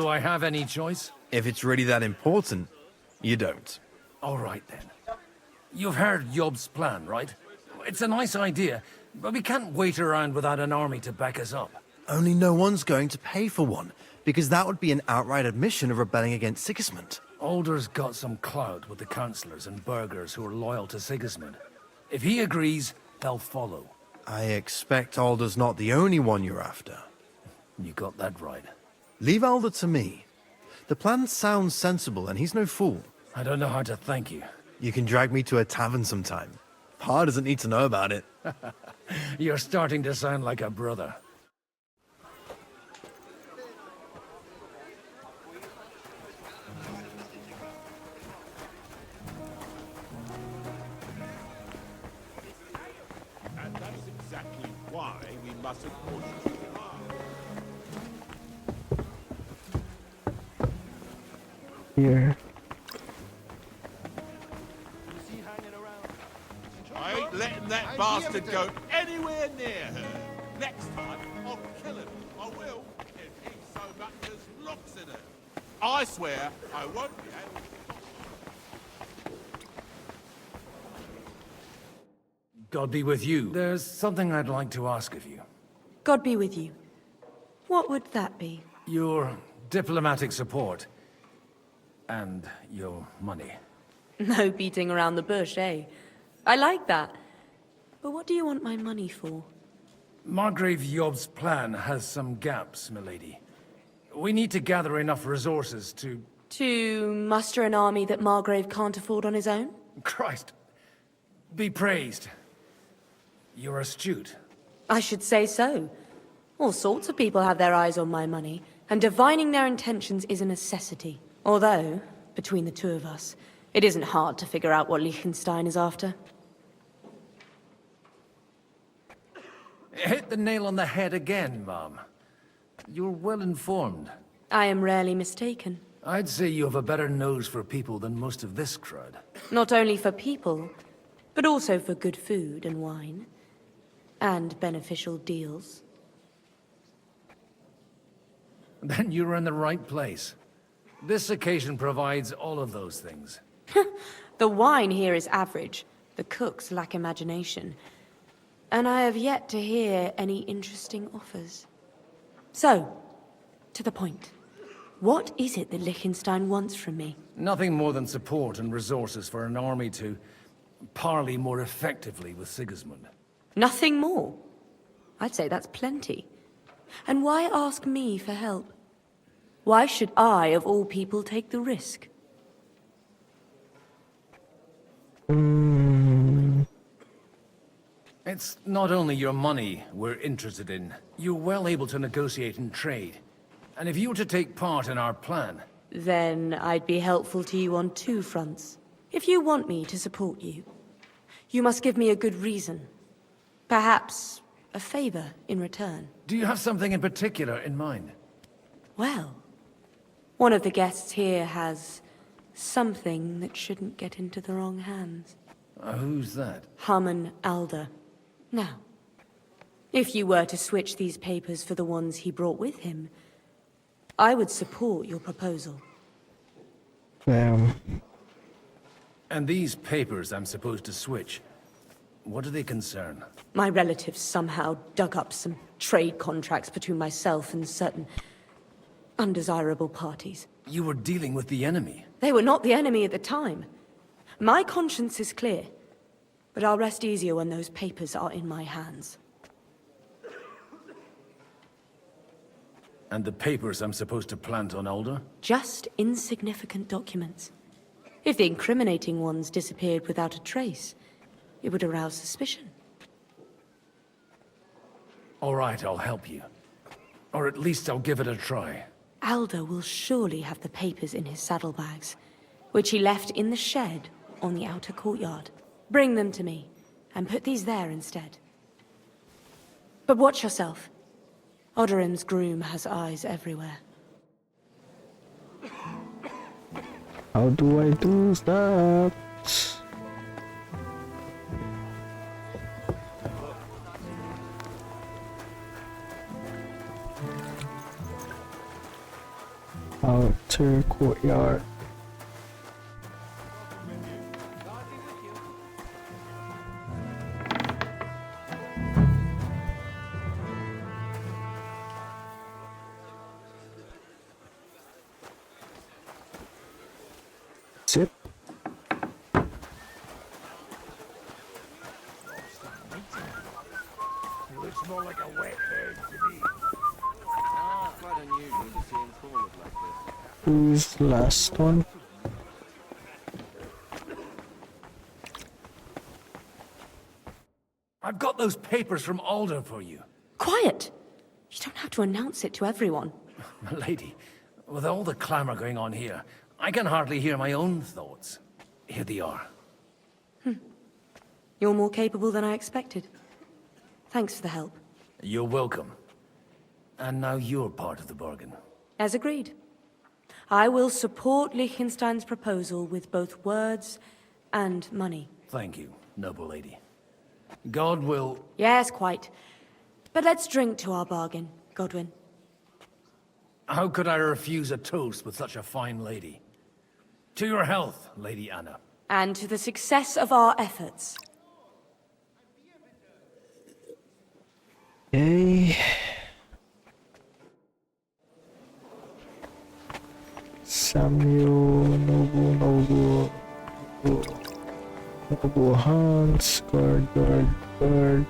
I have any choice? If it's really that important, you don't. All right, then. You've heard Yob's plan, right? It's a nice idea, but we can't wait around without an army to back us up. Only no one's going to pay for one, because that would be an outright admission of rebelling against Sigismund. Alder's got some clout with the councillors and burghers who are loyal to Sigismund. If he agrees, they'll follow. I expect Alder's not the only one you're after. You got that right. Leave Alder to me. The plan sounds sensible, and he's no fool. I don't know how to thank you. You can drag me to a tavern sometime. Pa doesn't need to know about it. You're starting to sound like a brother. And that's exactly why we mustn't push too hard. Here. I ain't letting that bastard go anywhere near her. Next time, I'll kill him. I will, if he so much as looks at her. I swear I won't be able to... God be with you. There's something I'd like to ask of you. God be with you. What would that be? Your diplomatic support. And your money. No beating around the bush, eh? I like that. But what do you want my money for? Margrave Yob's plan has some gaps, milady. We need to gather enough resources to... To muster an army that Margrave can't afford on his own? Christ. Be praised. You're astute. I should say so. All sorts of people have their eyes on my money, and divining their intentions is a necessity. Although, between the two of us, it isn't hard to figure out what Liechtenstein is after. Hit the nail on the head again, Mom. You're well informed. I am rarely mistaken. I'd say you have a better nose for people than most of this crowd. Not only for people, but also for good food and wine. And beneficial deals. Then you're in the right place. This occasion provides all of those things. The wine here is average, The cooks lack imagination, and I have yet to hear any interesting offers. So, to the point. What is it that Liechtenstein wants from me? Nothing more than support and resources for an army to parley more effectively with Sigismund. Nothing more? I'd say that's plenty. And why ask me for help? Why should I, of all people, take the risk? It's not only your money we're interested in. You're well able to negotiate and trade. And if you were to take part in our plan... Then I'd be helpful to you on two fronts. If you want me to support you, you must give me a good reason. Perhaps a favor in return. Do you have something in particular in mind? Well, one of the guests here has something that shouldn't get into the wrong hands. Who's that? Harman Alder. Now, if you were to switch these papers for the ones he brought with him, I would support your proposal. Damn. And these papers I'm supposed to switch, what do they concern? My relatives somehow dug up some trade contracts between myself and certain undesirable parties. You were dealing with the enemy. They were not the enemy at the time. My conscience is clear, but I'll rest easier when those papers are in my hands. And the papers I'm supposed to plant on Alder? Just insignificant documents. If the incriminating ones disappeared without a trace, it would arouse suspicion. All right, I'll help you. Or at least I'll give it a try. Alder will surely have the papers in his saddlebags, which he left in the shed on the outer courtyard. Bring them to me, and put these there instead. But watch yourself. Odorim's groom has eyes everywhere. How do I do that? Outer courtyard. Zip. Looks more like a wet bed to me. Quite unusual to see him cornered like this. Who's the last one? I've got those papers from Alder for you. Quiet! You don't have to announce it to everyone. My lady, with all the clamor going on here, I can hardly hear my own thoughts. Here they are. You're more capable than I expected. Thanks for the help. You're welcome. And now you're part of the bargain. As agreed. I will support Liechtenstein's proposal with both words and money. Thank you, noble lady. God will... Yes, quite. But let's drink to our bargain, Godwin. How could I refuse a toast with such a fine lady? To your health, Lady Anna. And to the success of our efforts. Yay. Samuel, Noble, Hans, guard, Conrad,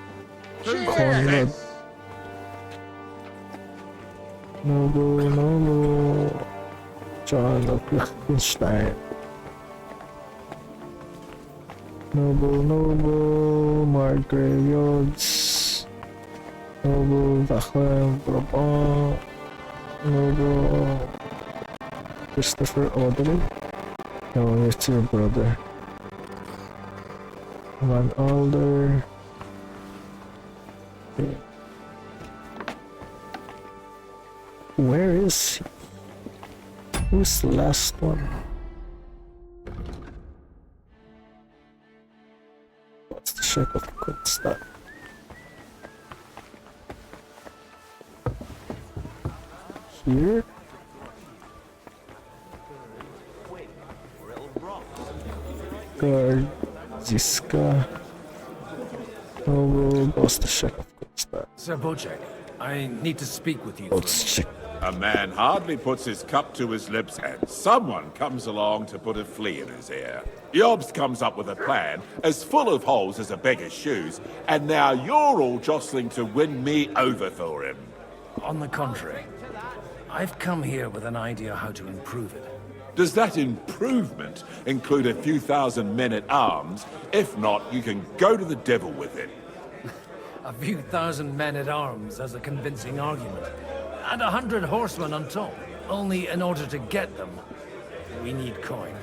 Noble, John of Liechtenstein, Noble, Margrave Yods, Noble, Vaclav, Brabant, Noble, Christopher Audrey. No, it's your brother. Van Alder. Okay. Where is he? Who's the last one? What's the shape of the quick start? Here? Guard Ziska. Oh, boss check, of course. That. Sir Bocek, I need to speak with you. Let's check. A man hardly puts his cup to his lips, and someone comes along to put a flea in his ear. Yobs comes up with a plan as full of holes as a beggar's shoes, and now you're all jostling to win me over for him. On the contrary, I've come here with an idea how to improve it. Does that improvement include a few thousand men-at-arms? If not, you can go to the devil with it. A few thousand men-at-arms as a convincing argument. And 100 horsemen on top. Only in order to get them, we need coin.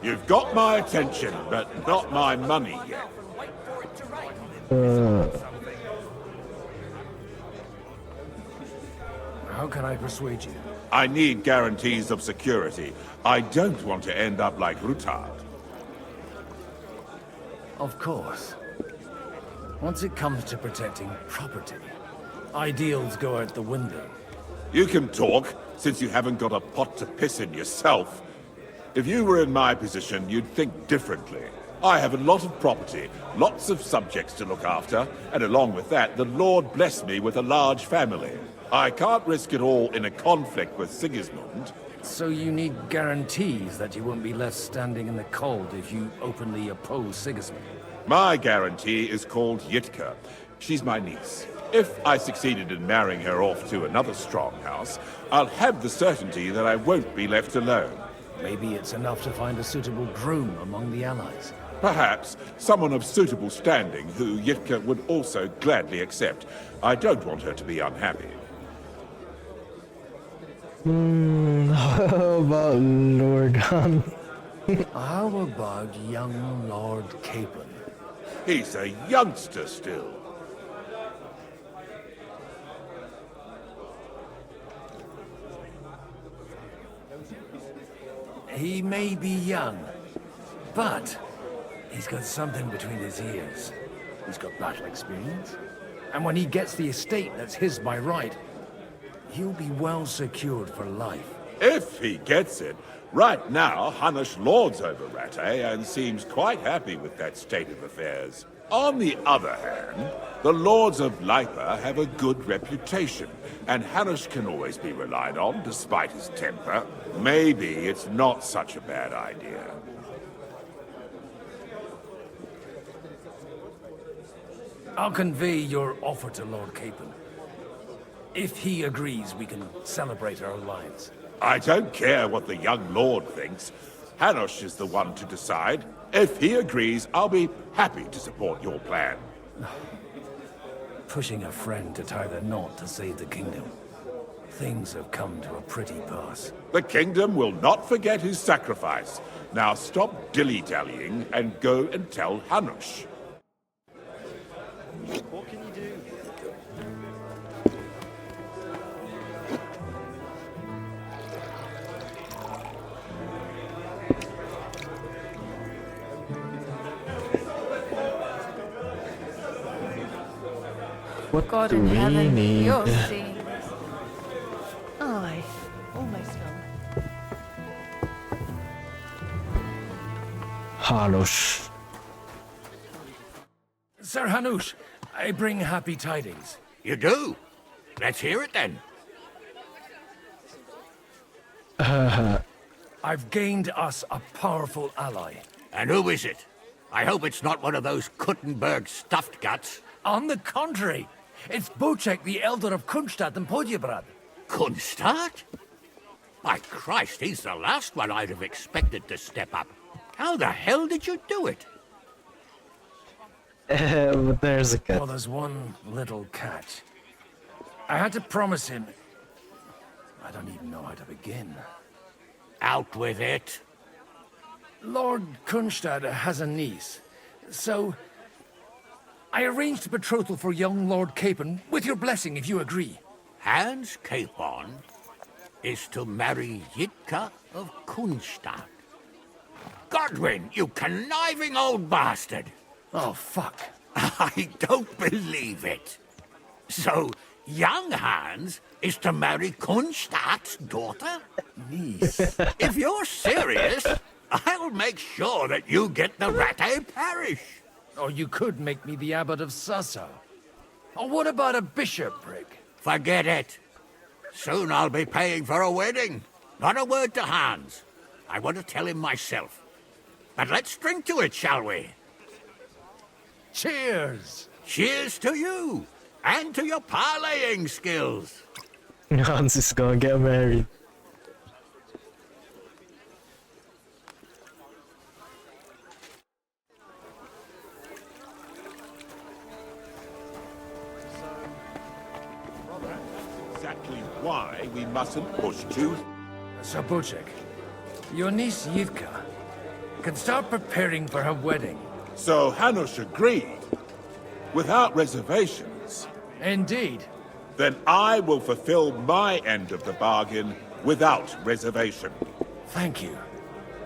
You've got my attention, but not my money yet. How can I persuade you? I need guarantees of security. I don't want to end up like Rutard. Of course. Once it comes to protecting property, ideals go out the window. You can talk, since you haven't got a pot to piss in yourself. If you were in my position, you'd think differently. I have a lot of property, lots of subjects to look after, and along with that, the Lord blessed me with a large family. I can't risk it all in a conflict with Sigismund. So you need guarantees that you won't be left standing in the cold if you openly oppose Sigismund? My guarantee is called Yitka. She's my niece. If I succeeded in marrying her off to another strong house, I'll have the certainty that I won't be left alone. Maybe it's enough to find a suitable groom among the allies. Perhaps someone of suitable standing who Yitka would also gladly accept. I don't want her to be unhappy. How about Lord Han? How about young Lord Capon? He's a youngster still. He may be young, but he's got something between his ears. He's got battle experience. And when he gets the estate that's his by right, he'll be well secured for life. If he gets it. Right now, Hanush lords over Rattay and seems quite happy with that state of affairs. On the other hand, the lords of Lipa have a good reputation, and Hanush can always be relied on despite his temper. Maybe it's not such a bad idea. I'll convey your offer to Lord Capon. If he agrees, we can celebrate our alliance. I don't care what the young lord thinks. Hanush is the one to decide. If he agrees, I'll be happy to support your plan. Pushing a friend to tie the knot to save the kingdom. Things have come to a pretty pass. The kingdom will not forget his sacrifice. Now stop dilly-dallying and go and tell Hanush. What can you do? What God do in we heaven, need? you're seeing this. Aye, almost done. Hanush. Sir Hanush, I bring happy tidings. You do? Let's hear it then. I've gained us a powerful ally. And who is it? I hope it's not one of those Kuttenberg stuffed guts. On the contrary, it's Bocek, the Elder of Kunstadt and Podjebrad. Kunstadt? By Christ, he's the last one I'd have expected to step up. How the hell did you do it? But there's a cat. Well, there's one little catch. I had to promise him... I don't even know how to begin. Out with it. Lord Kunstadt has a niece, so... I arranged a betrothal for young Lord Capon, with your blessing, if you agree. Hans Capon is to marry Yitka of Kunstadt. Godwin, you conniving old bastard! Oh, fuck. I don't believe it. So, young Hans is to marry Kunstadt's daughter? Niece. If you're serious, I'll I'll make sure that you get the Rattay parish. Or you could make me the abbot of Sassa. Or what about a bishopric? Forget it. Soon I'll be paying for a wedding. Not a word to Hans. I want to tell him myself. But let's drink to it, shall we? Cheers! Cheers to you! And to your parlaying skills! Hans is gonna get married. Exactly why we mustn't push too... Sir Bocek, your niece Yivka can start preparing for her wedding. So Hanush agreed, without reservations. Indeed. Then I will fulfill my end of the bargain without reservation. Thank you,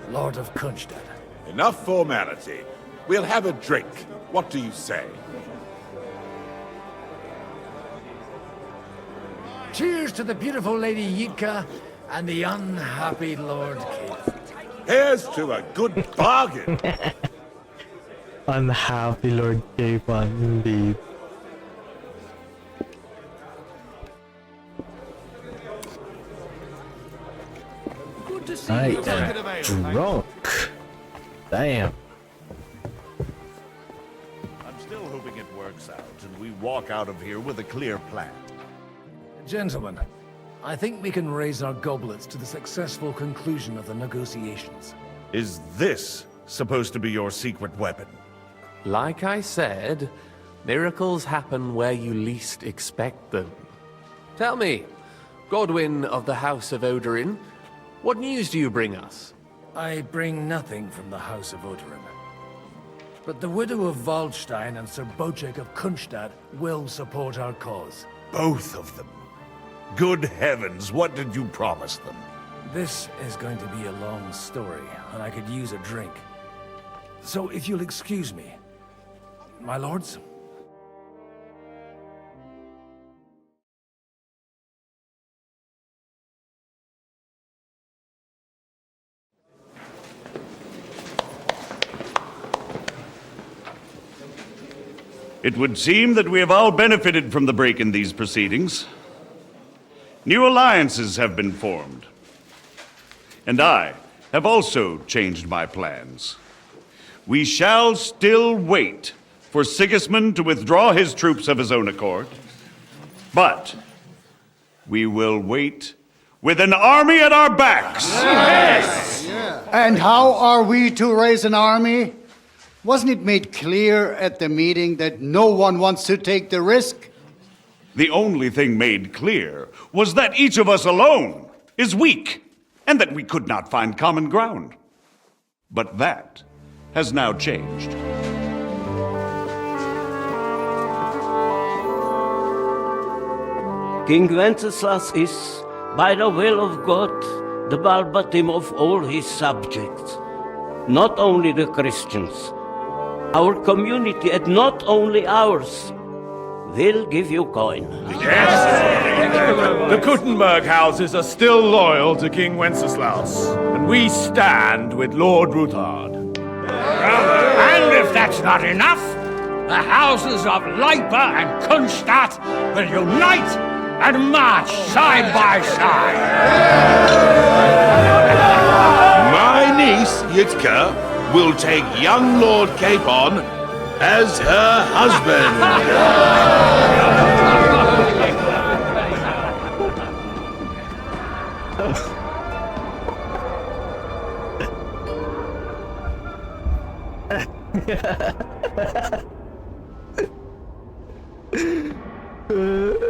Lord of Kunstad. Enough formality. We'll have a drink. What do you say? Cheers to the beautiful Lady Yivka and the unhappy Lord Keith. Here's to a good bargain. Unhappy Lord Keith, indeed. I am drunk. Damn. I'm still hoping it works out and we walk out of here with a clear plan. Gentlemen, I think we can raise our goblets to the successful conclusion of the negotiations. Is this supposed to be your secret weapon? Like I said, miracles happen where you least expect them. Tell me, Godwin of the House of Odorin, what news do you bring us? I bring nothing from the House of Odorin. But the widow of Waldstein and Sir Bocek of Kunstad will support our cause. Both of them. Good heavens, what did you promise them? This is going to be a long story, and I could use a drink. So if you'll excuse me, my lords? It would seem that we have all benefited from the break in these proceedings. New alliances have been formed. And I have also changed my plans. We shall still wait for Sigismund to withdraw his troops of his own accord, but we will wait with an army at our backs. Yes! And how are we to raise an army? Wasn't it made clear at the meeting that no one wants to take the risk? The only thing made clear was that each of us alone is weak, and that we could not find common ground. But that has now changed. King Wenceslas is, by the will of God, the balbatim of all his subjects. Not only the Christians, our community, and not only ours, will give you coin. The Kuttenberg houses are still loyal to King Wenceslas, and we stand with Lord Ruthard. And if that's not enough, the houses of Leipa and Kunstadt will unite and march side by side. My niece, Yitka, will take young Lord Capon as her husband.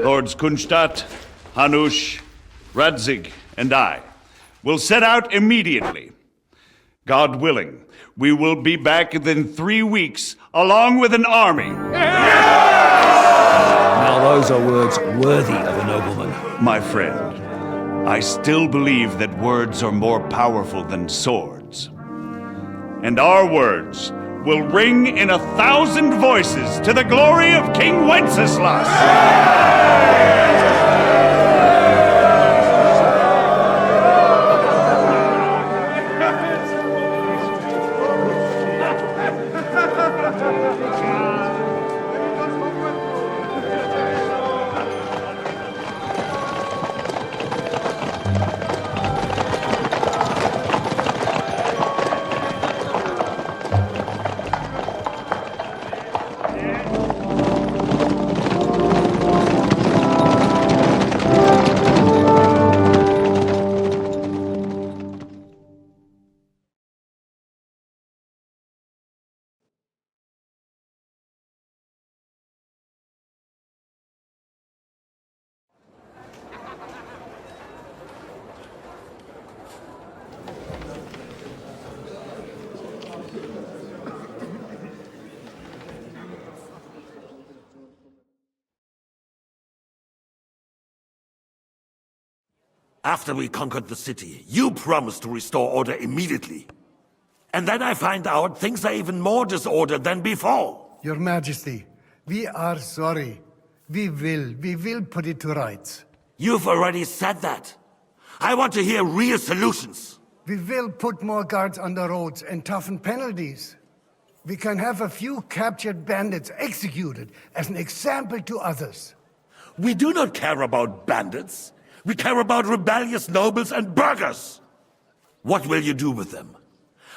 Lords Kunstadt, Hanush, Radzig, and I will set out immediately. God willing, we will be back within 3 weeks, along with an army. Now those are words worthy of a nobleman. My friend, I still believe that words are more powerful than swords. And our words will ring in 1,000 voices to the glory of King Wenceslas. After we conquered the city, you promised to restore order immediately. And then I find out things are even more disordered than before. Your Majesty, we are sorry. We will put it to rights. You've already said that. I want to hear real solutions. We will put more guards on the roads and toughen penalties. We can have a few captured bandits executed as an example to others. We do not care about bandits. We care about rebellious nobles and burghers. What will you do with them?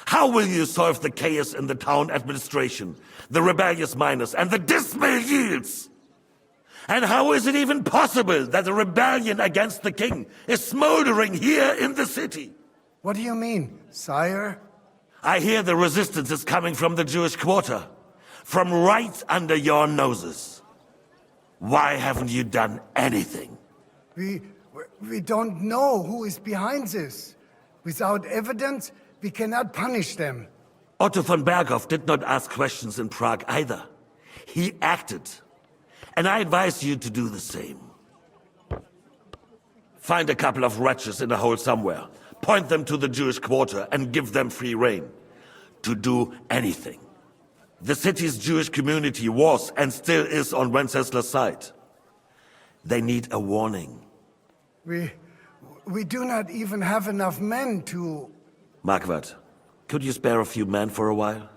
How will you solve the chaos in the town administration, the rebellious miners, and the dismal yields? And how is it even possible that a rebellion against the king is smoldering here in the city? What do you mean, sire? I hear the resistance is coming from the Jewish quarter, from right under your noses. Why haven't you done anything? We don't know who is behind this. Without evidence, we cannot punish them. Otto von Berghoff did not ask questions in Prague either. He acted. And I advise you to do the same. Find a couple of wretches in a hole somewhere, point them to the Jewish quarter, and give them free rein to do anything. The city's Jewish community was and still is on Wencesla's side. They need a warning. We do not even have enough men to... Marquardt, could you spare a few men for a while?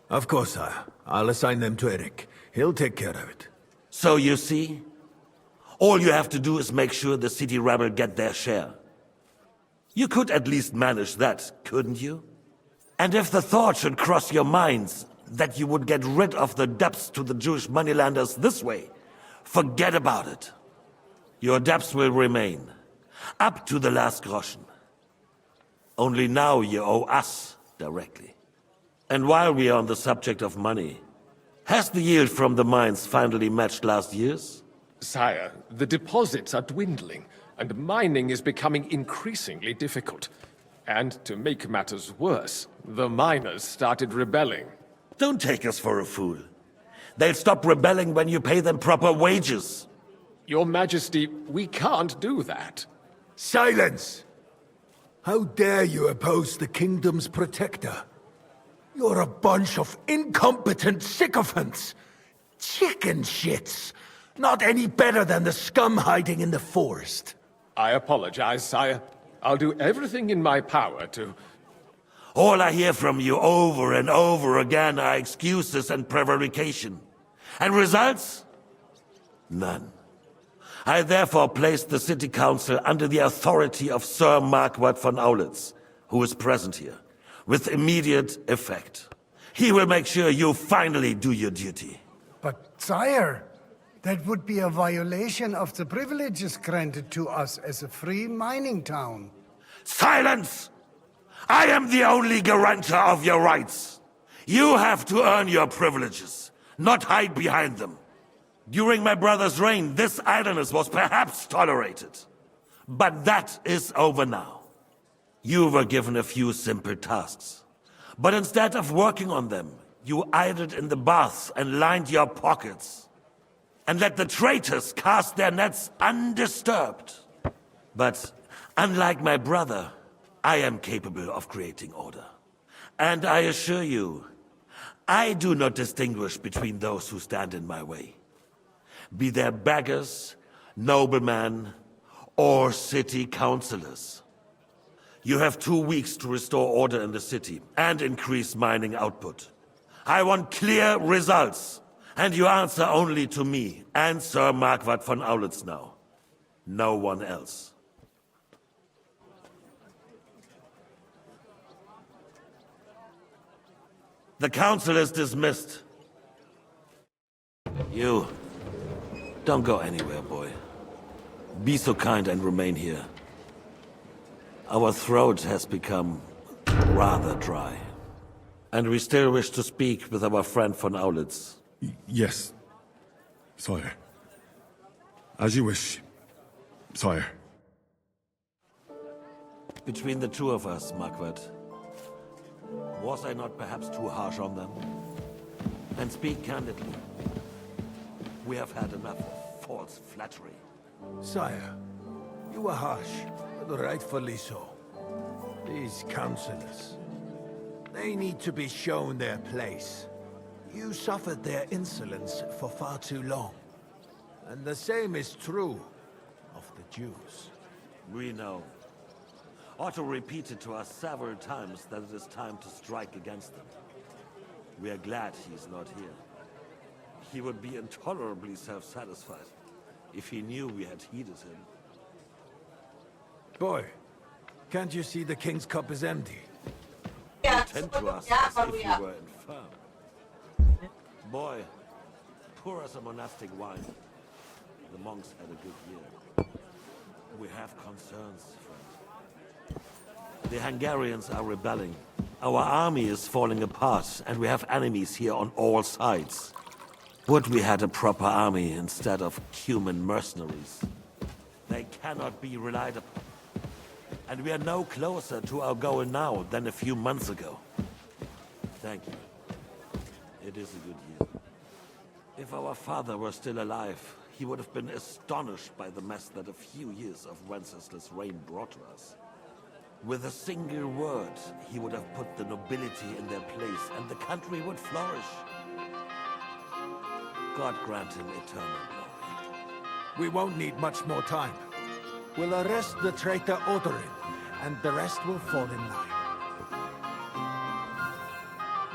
Of course, sire. I'll assign them to Eric. He'll take care of it. So you see, all you have to do is make sure the city rebel get their share. You could at least manage that, couldn't you? And if the thought should cross your minds that you would get rid of the debts to the Jewish moneylenders this way, forget about it. Your debts will remain, up to the last groschen. Only now you owe us directly. And while we are on the subject of money, has the yield from the mines finally matched last year's? Sire, the deposits are dwindling, and mining is becoming increasingly difficult. And to make matters worse, the miners started rebelling. Don't take us for a fool. They'll stop rebelling when you pay them proper wages. Your Majesty, we can't do that. Silence! How dare you oppose the kingdom's protector? You're a bunch of incompetent sycophants! Chicken shits! Not any better than the scum hiding in the forest. I apologize, sire. I'll do everything in my power to... All I hear from you over and over again are excuses and prevarication. And results? None. I therefore placed the city council under the authority of Sir Marquardt von Aulitz, who is present here, with immediate effect. He will make sure you finally do your duty. But, sire, that would be a violation of the privileges granted to us as a free mining town. Silence! I am the only guarantor of your rights. You have to earn your privileges, not hide behind them. During my brother's reign, this idleness was perhaps tolerated. But that is over now. You were given a few simple tasks. But instead of working on them, you idled in the baths and lined your pockets. And let the traitors cast their nets undisturbed. But unlike my brother, I am capable of creating order. And I assure you, I do not distinguish between those who stand in my way. Be they beggars, noblemen, or city councillors. You have 2 weeks to restore order in the city and increase mining output. I want clear results, and you answer only to me and Sir Marquardt von Aulitz now. No one else. The council is dismissed. You, don't go anywhere, boy. Be so kind and remain here. Our throat has become rather dry. And we still wish to speak with our friend von Aulitz. Yes, sire. As you wish, sire. Between the two of us, Marquardt, was I not perhaps too harsh on them? And speak candidly. We have had enough of false flattery. Sire, you were harsh, Rightfully so. These councillors, they need to be shown their place. You suffered their insolence for far too long. And the same is true of the Jews. We know. Otto repeated to us several times that it is time to strike against them. We are glad he's not here. He would be intolerably self-satisfied if he knew we had heeded him. Boy, can't you see the king's cup is empty? Pretend to us as if we were infirm. Boy, pour us a monastic wine. The monks had a good year. We have concerns, friend. The Hungarians are rebelling. Our army is falling apart, and we have enemies here on all sides. Would we had a proper army instead of human mercenaries. They cannot be relied upon. And we are no closer to our goal now than a few months ago. Thank you. It is a good year. If our father were still alive, he would have been astonished by the mess that a few years of Wenceslas' reign brought to us. With a single word, he would have put the nobility in their place, and the country would flourish. God grant him eternal glory. We won't need much more time. We'll arrest the traitor Odorin, and the rest will fall in line.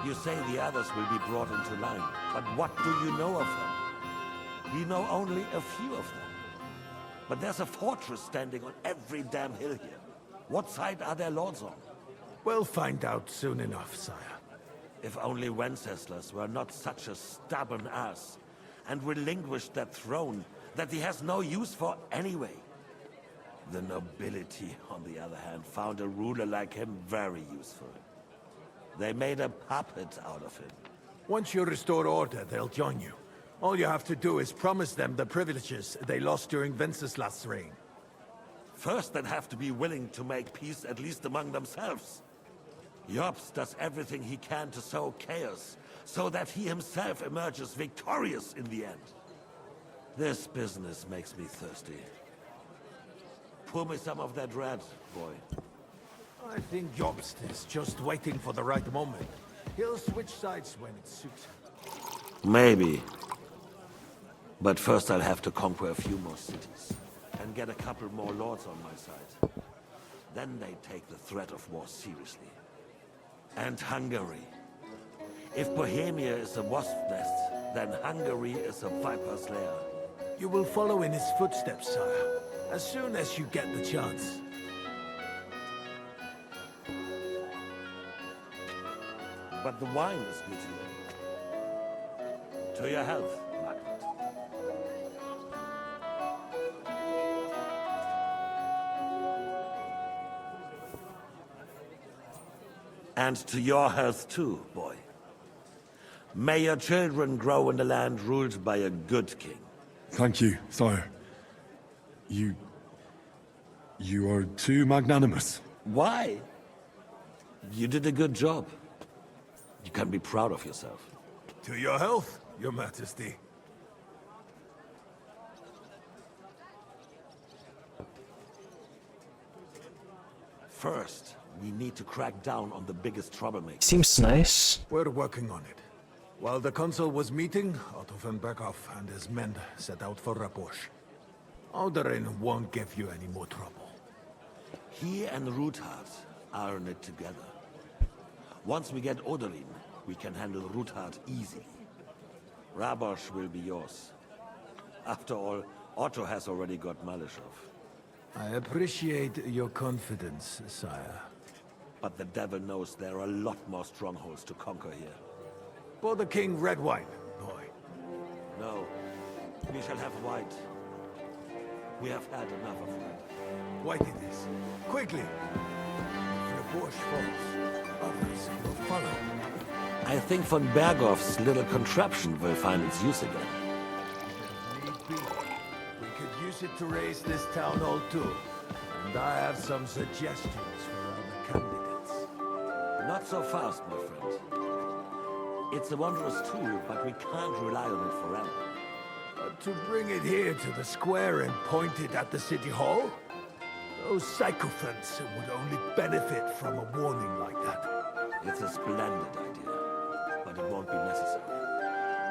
You say the others will be brought into line, but what do you know of them? We know only a few of them. But there's a fortress standing on every damn hill here. What side are their lords on? We'll find out soon enough, sire. If only Wenceslas were not such a stubborn ass, and relinquished that throne that he has no use for anyway. The nobility, on the other hand, found a ruler like him very useful. They made a puppet out of him. Once you restore order, they'll join you. All you have to do is promise them the privileges they lost during Wenceslas' reign. First, they'd have to be willing to make peace at least among themselves. Jobst does everything he can to sow chaos, so that he himself emerges victorious in the end. This business makes me thirsty. Pour me some of that red, boy. I think Jobst is just waiting for the right moment. He'll switch sides when it suits him. Maybe. But first I'll have to conquer a few more cities, and get a couple more lords on my side. Then they take the threat of war seriously. And Hungary. If Bohemia is a wasp nest, then Hungary is a viper's lair. You will follow in his footsteps, sire, as soon as you get the chance. But the wine is good here. To your health, Margaret. And to your health too, boy. May your children grow in a land ruled by a good king. Thank you, sire. You are too magnanimous. Why? You did a good job. You can be proud of yourself. To your health, your majesty. First, we need to crack down on the biggest troublemaker. Seems nice. We're working on it. While the consul was meeting, Otto von Berghoff and his men set out for Rabosch. Odorin won't give you any more trouble. He and Ruthard are in it together. Once we get Odorin, we can handle Ruthard easily. Rabosch will be yours. After all, Otto has already got Malishov. I appreciate your confidence, sire. But the devil knows there are a lot more strongholds to conquer here. For the king, red wine, boy. No, we shall have white. We have had enough of red. White it is. Quickly! If Rabosch falls, others will follow. I think von Berghoff's little contraption will find its use again. Need be. We could use it to raise this town hall too. And I have some suggestions for other candidates. Not so fast, my friend. It's a wondrous tool, but we can't rely on it forever. But to bring it here to the square and point it at the city hall? Those sycophants would only benefit from a warning like that. It's a splendid idea, but it won't be necessary.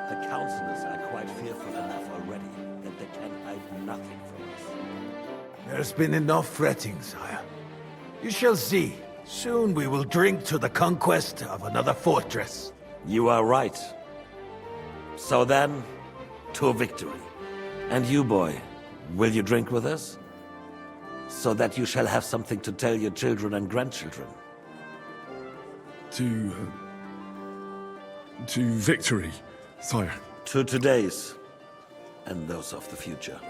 The councillors are quite fearful enough already that they can hide nothing from us. There's been enough fretting, sire. You shall see. Soon we will drink to the conquest of another fortress. You are right. So then, to victory. And you, boy, will you drink with us? So that you shall have something to tell your children and grandchildren. To victory, sire. To today's, and those of the future.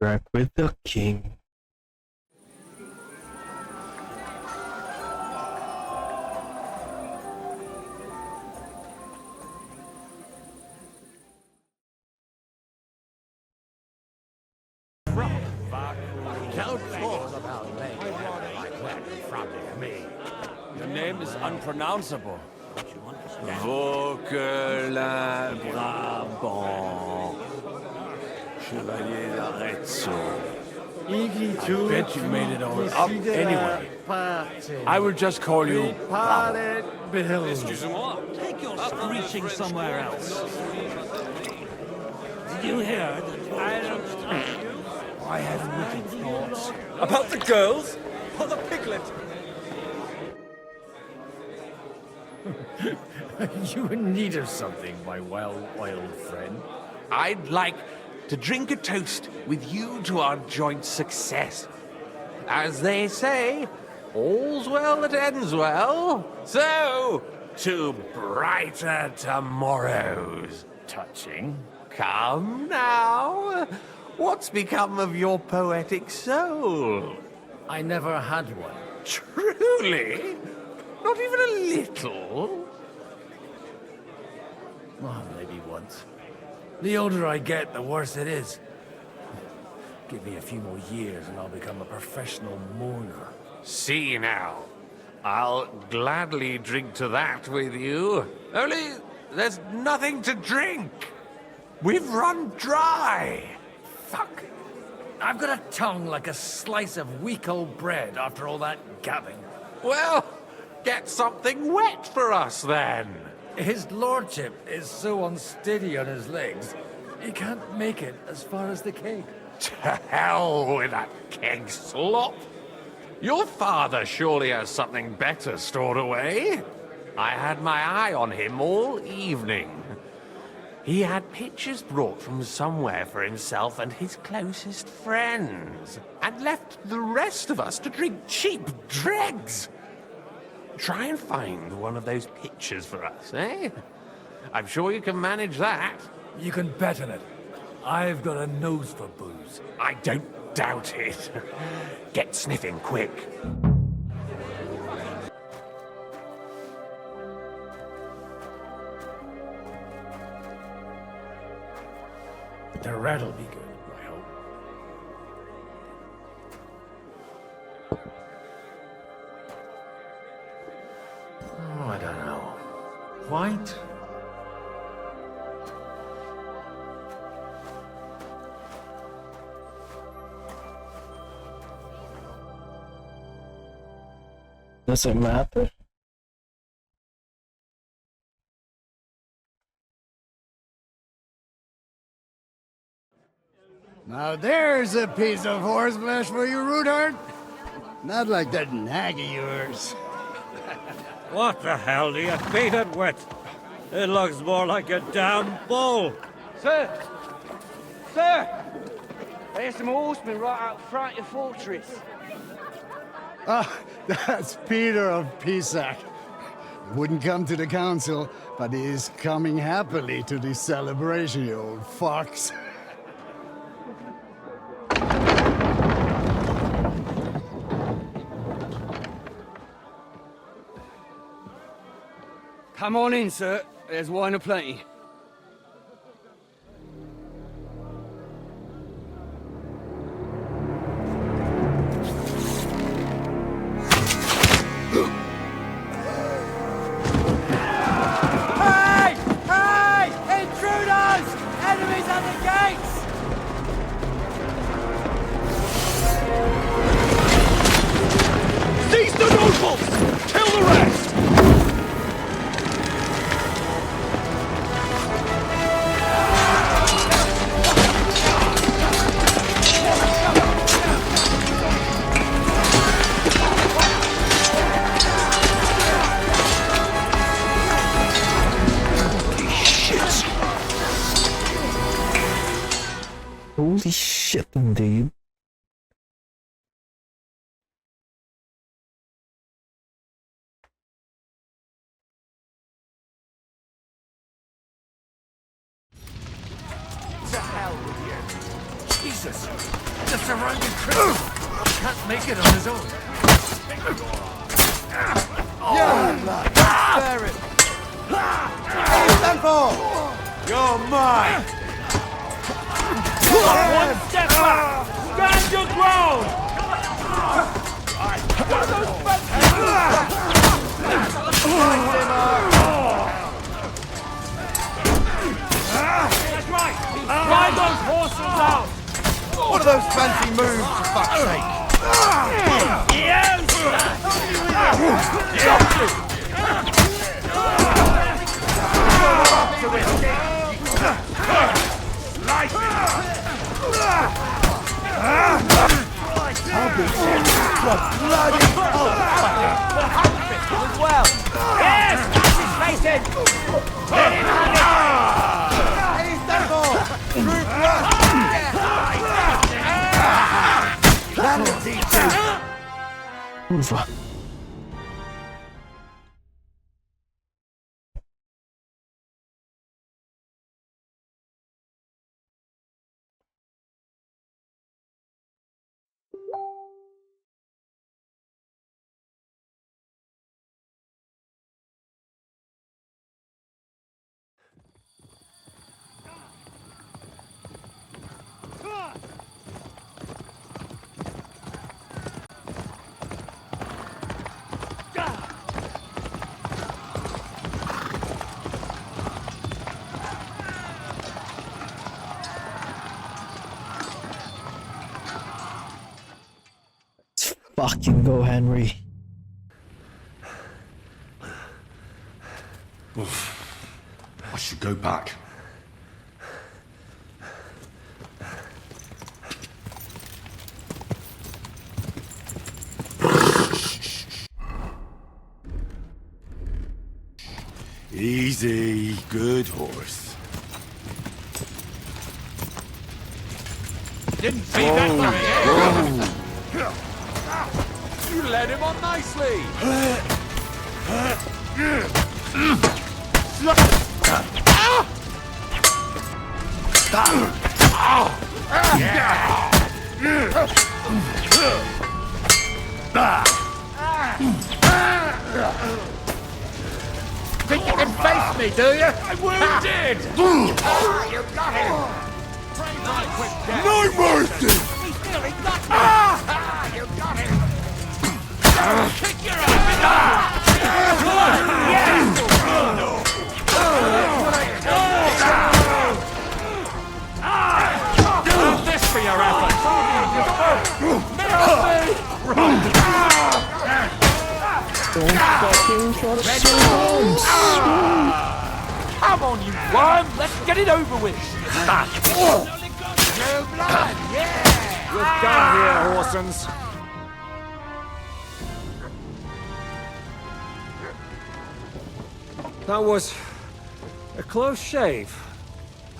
Back with the king. Don't talk about laying like that in front of me. Your name is unpronounceable. Vauquelin Brabant. Chevalier d'Arezzo. I bet you made it all up anyway. I will just call you Bill. Excusez-moi. Take your screeching somewhere else. Did you hear that? I have wicked thoughts. About the girls? Or the piglet? You in need of something, my wild friend. I'd like to drink a toast with you to our joint success. As they say, all's well that ends well. So, to brighter tomorrows. Touching. Come now. What's become of your poetic soul? I never had one. Truly? Not even a little? Well, maybe once. The older I get, the worse it is. Give me a few more years and I'll become a professional mourner. See now. I'll gladly drink to that with you. Only there's nothing to drink. We've run dry. Fuck. I've got a tongue like a slice of weak old bread after all that gabbing. Well, get something wet for us then. His lordship is so unsteady on his legs, he can't make it as far as the keg. To hell with that keg slop. Your father surely has something better stored away. I had my eye on him all evening. He had pictures brought from somewhere for himself and his closest friends, and left the rest of us to drink cheap dregs. Try and find one of those pictures for us, eh? I'm sure you can manage that. You can bet on it. I've got a nose for booze. I don't doubt it. Get sniffing quick. The rat'll be good, I hope. Oh, I don't know. White? Does it matter? Now there's a piece of horseflesh for you, Rootheart. Not like that nag of yours. What the hell do you beat it with? It looks more like a damn bull. Sir! Sir! There's some horsemen right out front of the fortress. Ah, that's Peter of Pisac. He wouldn't come to the council, but he is coming happily to the celebration, you old fox. Come on in, sir. There's wine aplenty. Shit, indeed. To hell with you. Jesus! The surrounding crew can't make it on his own. Spare it! Hey, stand for! You're mine! One step back! Stand your ground! That's right! Ride those horses out! What are those fancy moves, for fuck's sake? Well, yes, that's his face in. Let him have it. Hey, stand for! Group run! That'll teach you! Ufa. Fucking go, Henry. I should go back. Easy, good horse. Didn't see that coming, eh? You led him on nicely. Think you can face me, do you? I wounded! You got him! No mercy! He's nearly got me! You got him! Kick your ass! Do this for your efforts! Don't fucking try to surround. Come on, you worm! Let's get it over with! You're done here, Horsens. That was a close shave.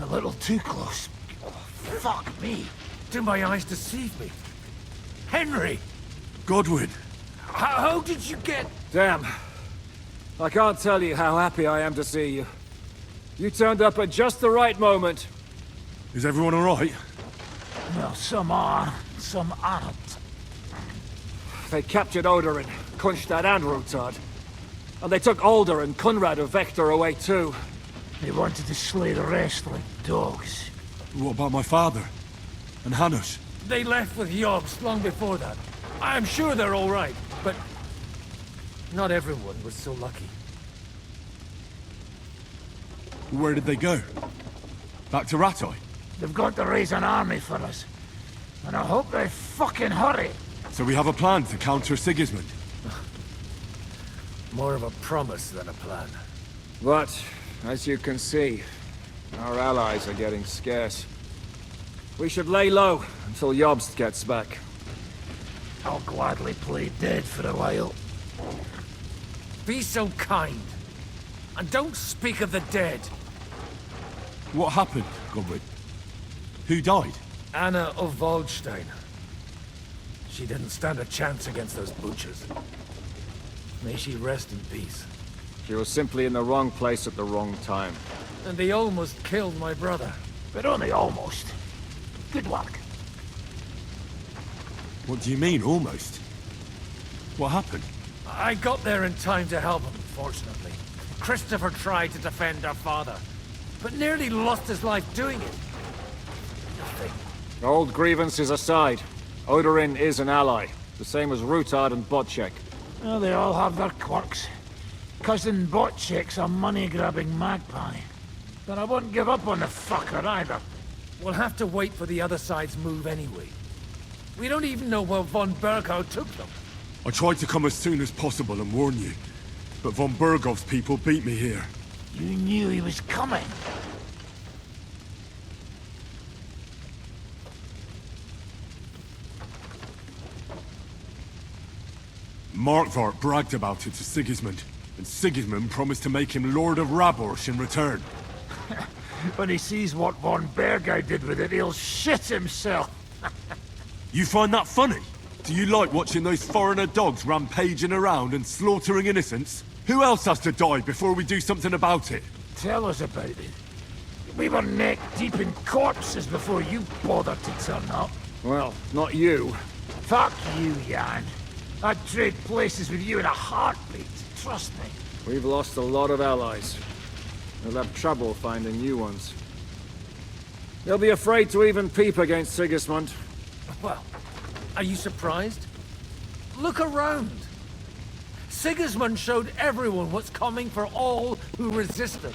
A little too close. Oh, fuck me. Do my eyes deceive me? Henry! Godwin! How did you get... Damn. I can't tell you how happy I am to see you. You turned up at just the right moment. Is everyone alright? Well, some are, some aren't. They captured Oder and Kunstad and Rutard. And they took Alder and Kunrad of Vector away too. They wanted to slay the rest like dogs. What about my father? And Hanush? They left with Jobst long before that. I'm sure they're all right, but not everyone was so lucky. Where did they go? Back to Ratoi? They've got to raise an army for us. And I hope they fucking hurry. So we have a plan to counter Sigismund? More of a promise than a plan. But, as you can see, our allies are getting scarce. We should lay low until Jobst gets back. I'll gladly play dead for a while. Be so kind. And don't speak of the dead. What happened, Godwin? Who died? Anna of Waldstein. She didn't stand a chance against those butchers. May she rest in peace. She was simply in the wrong place at the wrong time. And they almost killed my brother. But only almost. Good work. What do you mean, almost? What happened? I got there in time to help him, fortunately. Christopher tried to defend our father, but nearly lost his life doing it. Old grievances aside, Odorin is an ally, the same as Rutard and Bocek. Well, they all have their quirks. Cousin Bocek's a money-grabbing magpie. But I wouldn't give up on the fucker either. We'll have to wait for the other side's move anyway. We don't even know where von Bergau took them. I tried to come as soon as possible and warn you, but von Bergov's people beat me here. You knew he was coming. Markvart bragged about it to Sigismund, and Sigismund promised to make him Lord of Warhorse in return. When he sees what von Bergau did with it, he'll shit himself. You find that funny? Do you like watching those foreigner dogs rampaging around and slaughtering innocents? Who else has to die before we do something about it? Tell us about it. We were neck deep in corpses before you bothered to turn up. Well, not you. Fuck you, Jan. I'd trade places with you in a heartbeat. Trust me. We've lost a lot of allies. We'll have trouble finding new ones. They'll be afraid to even peep against Sigismund. Well, are you surprised? Look around. Sigismund showed everyone what's coming for all who resisted.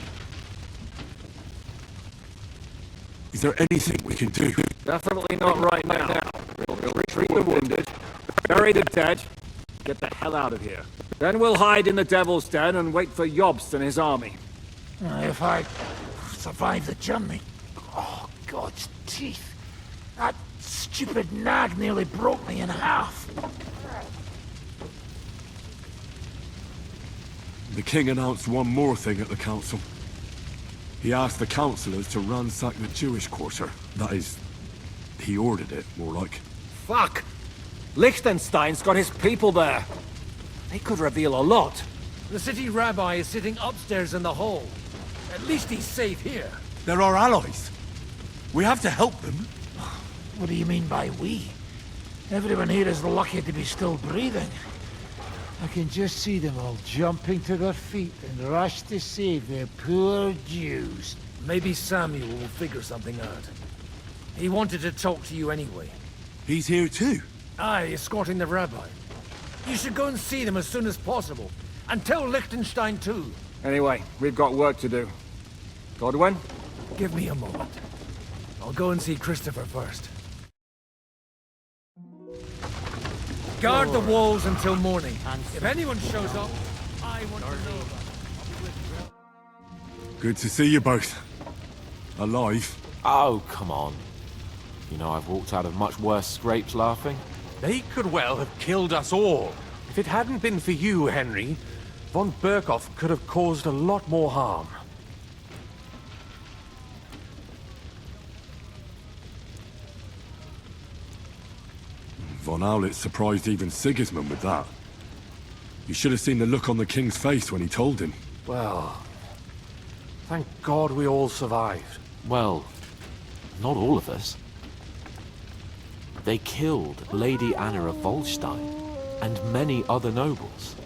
Is there anything we can do? Definitely not right now. We'll retreat the wounded, bury the dead, get the hell out of here. Then we'll hide in the Devil's Den and wait for Jobst and his army. If I survive the journey. Oh, God's teeth. That stupid nag nearly broke me in half. The king announced one more thing at the council. He asked the councillors to ransack the Jewish quarter. That is, he ordered it, more like. Fuck! Liechtenstein's got his people there. They could reveal a lot. The city rabbi is sitting upstairs in the hall. At least he's safe here. They're our allies. We have to help them. What do you mean by we? Everyone here is lucky to be still breathing. I can just see them all jumping to their feet and rush to save their poor Jews. Maybe Samuel will figure something out. He wanted to talk to you anyway. He's here too? Aye, escorting the rabbi. You should go and see them as soon as possible. And tell Liechtenstein too. Anyway, we've got work to do. Godwin? Give me a moment. I'll go and see Christopher first. Guard the walls until morning. If anyone shows up, I want to know about it. Good to see you both. Alive. Oh, come on. You know, I've walked out of much worse scrapes laughing. They could well have killed us all. If it hadn't been for you, Henry, von Berkhoff could have caused a lot more harm. Von Aulitz surprised even Sigismund with that. You should have seen the look on the king's face when he told him. Well, thank God we all survived. Well, not all of us. They killed Lady Anna of Waldstein and many other nobles.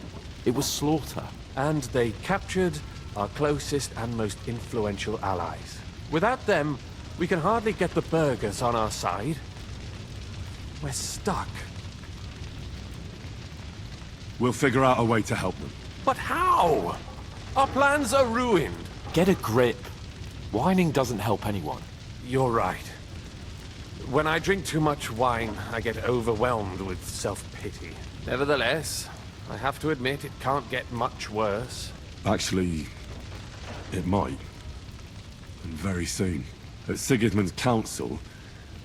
It was slaughter. And they captured our closest and most influential allies. Without them, we can hardly get the burghers on our side. We're stuck. We'll figure out a way to help them. But how? Our plans are ruined. Get a grip. Whining doesn't help anyone. You're right. When I drink too much wine, I get overwhelmed with self-pity. Nevertheless, I have to admit it can't get much worse. Actually, it might. And very soon. At Sigismund's council,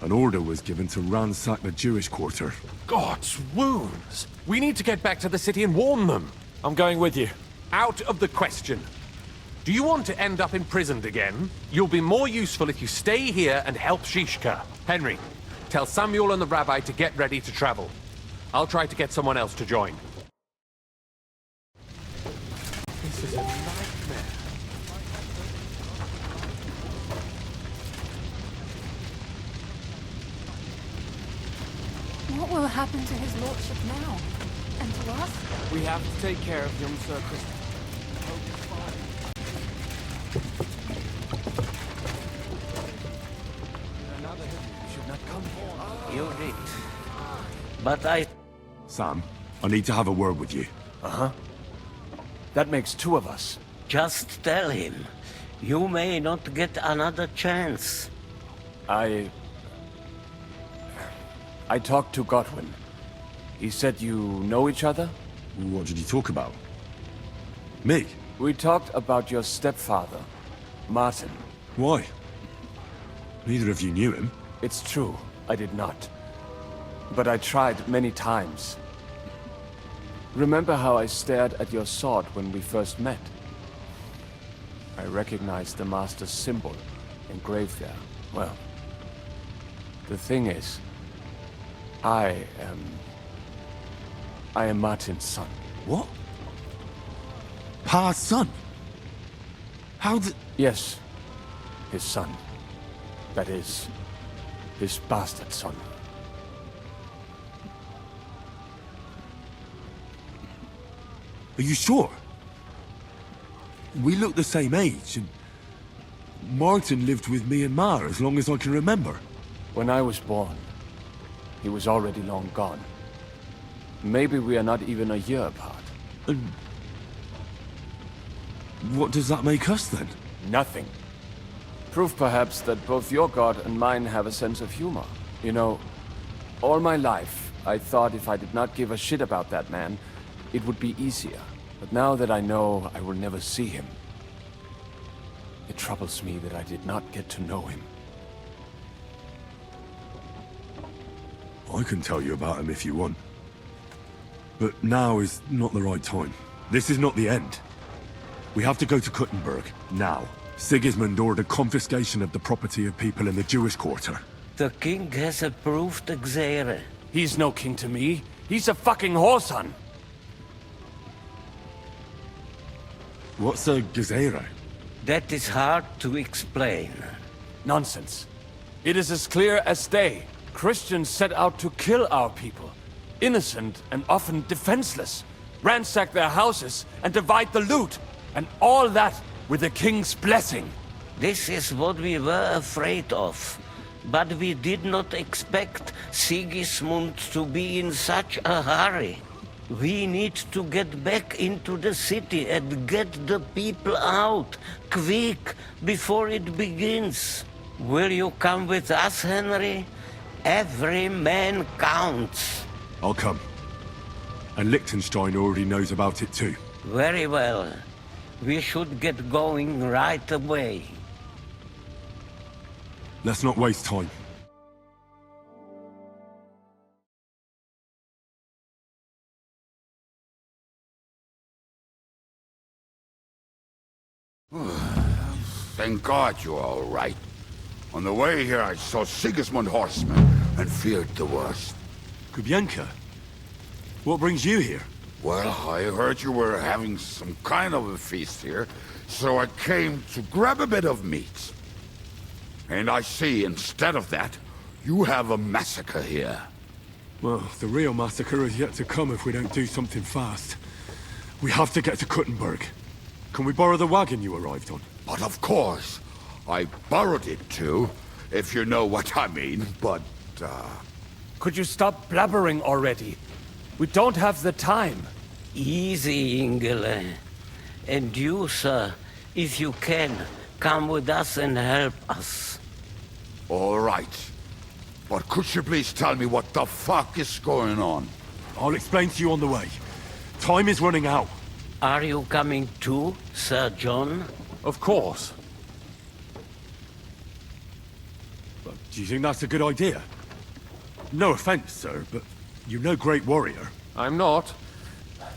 an order was given to ransack the Jewish quarter. God's wounds! We need to get back to the city and warn them. I'm going with you. Out of the question. Do you want to end up imprisoned again? You'll be more useful if you stay here and help Shishka. Henry, tell Samuel and the rabbi to get ready to travel. I'll try to get someone else to join. This is a nightmare. What will happen to his lordship now? And to us? We have to take care of young Sir Christopher. You did. But I... Sam, I need to have a word with you. Uh-huh. That makes two of us. Just tell him. You may not get another chance. I talked to Godwin. He said you know each other? What did you talk about? Me? We talked about your stepfather, Martin. Why? Neither of you knew him. It's true, I did not. But I tried many times. Remember how I stared at your sword when we first met? I recognized the Master's symbol engraved there. Well, the thing is, I am Martin's son. What? Pa's son? How did... Yes, his son. That is, his bastard son. Are you sure? We look the same age, and Martin lived with me and Ma as long as I can remember. When I was born, he was already long gone. Maybe we are not even a year apart. And what does that make us then? Nothing. Proof perhaps that both your god and mine have a sense of humor. You know, all my life, I thought if I did not give a shit about that man, it would be easier. But now that I know I will never see him, it troubles me that I did not get to know him. I can tell you about him if you want. But now is not the right time. This is not the end. We have to go to Kuttenberg, now. Sigismund ordered confiscation of the property of people in the Jewish quarter. The king has approved Xere. He's no king to me. He's a fucking whoreson. What's a Gezerah? That is hard to explain. Nonsense. It is as clear as day. Christians set out to kill our people. Innocent and often defenseless. Ransack their houses and divide the loot. And all that with the king's blessing. This is what we were afraid of. But we did not expect Sigismund to be in such a hurry. We need to get back into the city and get the people out, quick, before it begins. Will you come with us, Henry? Every man counts. I'll come. And Liechtenstein already knows about it too. Very well. We should get going right away. Let's not waste time. Thank God you're all right. On the way here, I saw Sigismund horsemen and feared the worst. Kubienka? What brings you here? Well, I heard you were having some kind of a feast here, so I came to grab a bit of meat. And I see, instead of that, you have a massacre here. Well, the real massacre is yet to come if we don't do something fast. We have to get to Kuttenberg. Can we borrow the wagon you arrived on? But of course. I borrowed it too, if you know what I mean, but, Could you stop blabbering already? We don't have the time. Easy, Ingele. And you, sir, if you can, come with us and help us. All right. But could you please tell me what the fuck is going on? I'll explain to you on the way. Time is running out. Are you coming too, Sir John? Of course. But do you think that's a good idea? No offense, sir, but you're no great warrior. I'm not.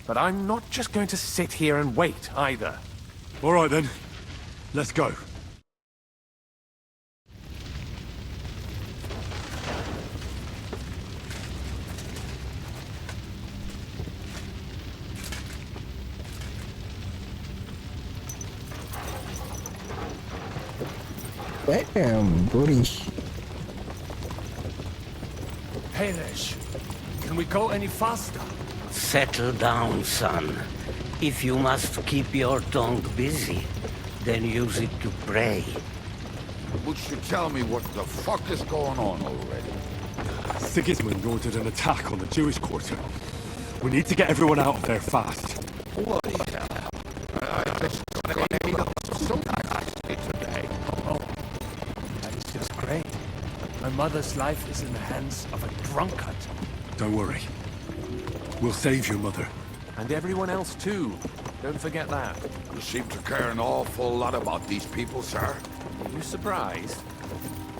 But I'm not just going to sit here and wait, either. All right, then. Let's go. Damn, buddy. Hamish, can we go any faster? Settle down, son. If you must keep your tongue busy, then use it to pray. Would you tell me what the fuck is going on already? Sigismund ordered an attack on the Jewish quarter. We need to get everyone out of there fast. Bloody hell. I just got up so nicely today. Oh, that is just great. My mother's life is in the hands of a drunkard. Don't worry. We'll save your mother. And everyone else too. Don't forget that. You seem to care an awful lot about these people, sir. Are you surprised?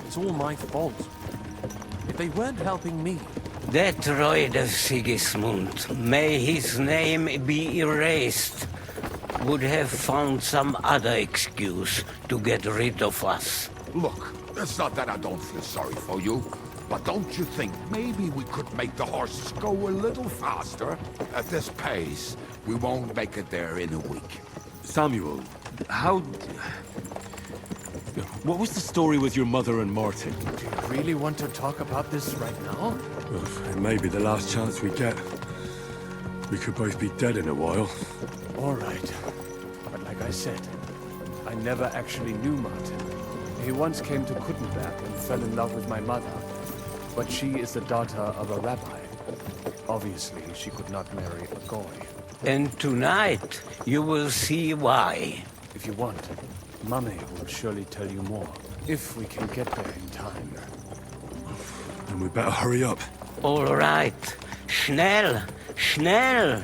It's all my fault. If they weren't helping me... That droid of Sigismund, may his name be erased, would have found some other excuse to get rid of us. Look, it's not that I don't feel sorry for you, but don't you think maybe we could make the horses go a little faster? At this pace, we won't make it there in a week. Samuel, how... What was the story with your mother and Martin? Do you really want to talk about this right now? It may be the last chance we get. We could both be dead in a while. All right. But like I said, I never actually knew Martin. He once came to Kuttenberg and fell in love with my mother. But she is the daughter of a rabbi. Obviously, she could not marry a goy. And tonight, you will see why. If you want, Mummy will surely tell you more. If we can get there in time. Then we better hurry up. All right. Schnell! Schnell!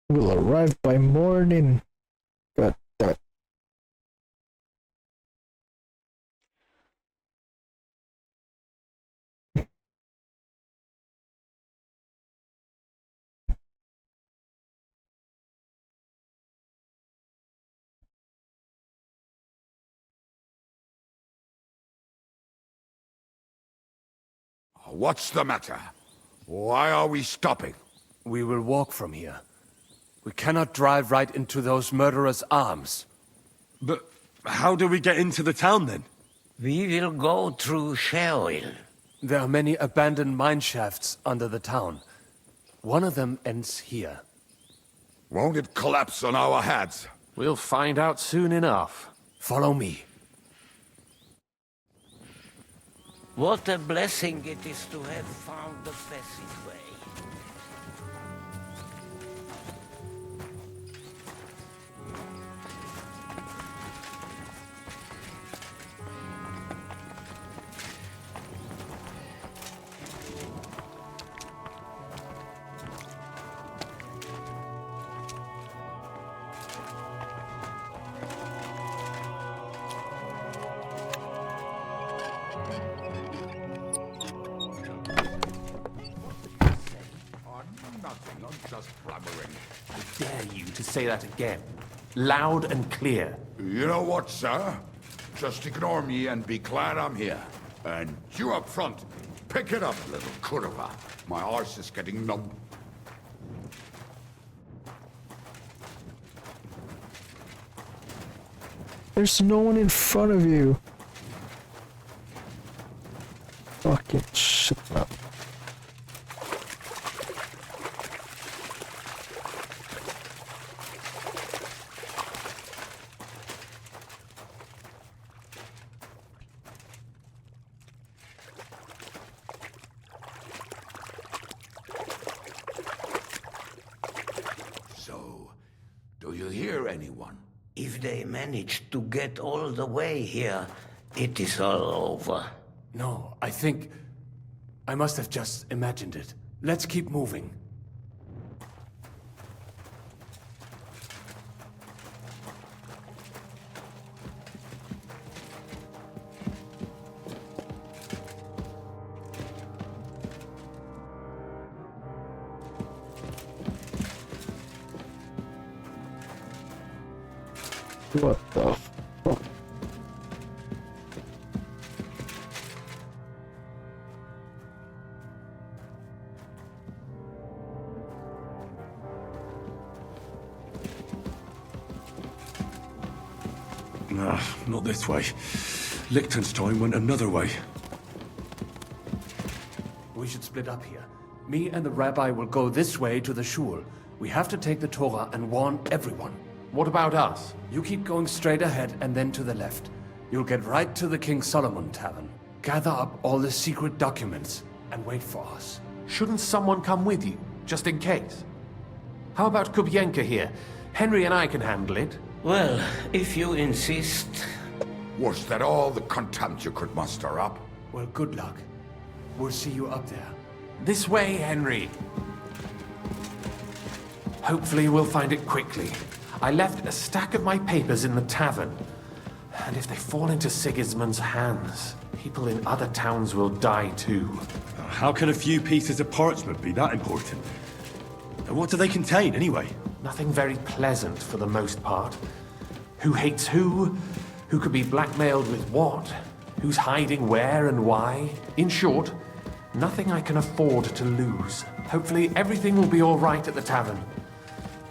We'll arrive by morning. God damn it. What's the matter? Why are we stopping? We will walk from here. We cannot drive right into those murderers' arms. But how do we get into the town then? We will go through Sheol. There are many abandoned mine shafts under the town. One of them ends here. Won't it collapse on our heads? We'll find out soon enough. Follow me. What a blessing it is to have found the passageway. Nothing, I'm just blabbering. I dare you to say that again. Loud and clear. You know what, sir? Just ignore me and be glad I'm here. And you up front, pick it up, little curva. My arse is getting numb. There's no one in front of you. Fucking shit up. So, do you hear anyone? If they manage to get all the way here, it is all over. No, I think... I must have just imagined it. Let's keep moving. What the fuck? Nah, not this way. Liechtenstein went another way. We should split up here. Me and the rabbi will go this way to the shul. We have to take the Torah and warn everyone. What about us? You keep going straight ahead and then to the left. You'll get right to the King Solomon Tavern. Gather up all the secret documents and wait for us. Shouldn't someone come with you, just in case? How about Kubienka here? Henry and I can handle it. Well, if you insist. Was that all the contempt you could muster up? Well, good luck. We'll see you up there. This way, Henry. Hopefully we'll find it quickly. I left a stack of my papers in the tavern. And if they fall into Sigismund's hands, people in other towns will die too. How can a few pieces of parchment be that important? And what do they contain, anyway? Nothing very pleasant for the most part. Who hates who? Who could be blackmailed with what? Who's hiding where and why? In short, nothing I can afford to lose. Hopefully everything will be all right at the tavern.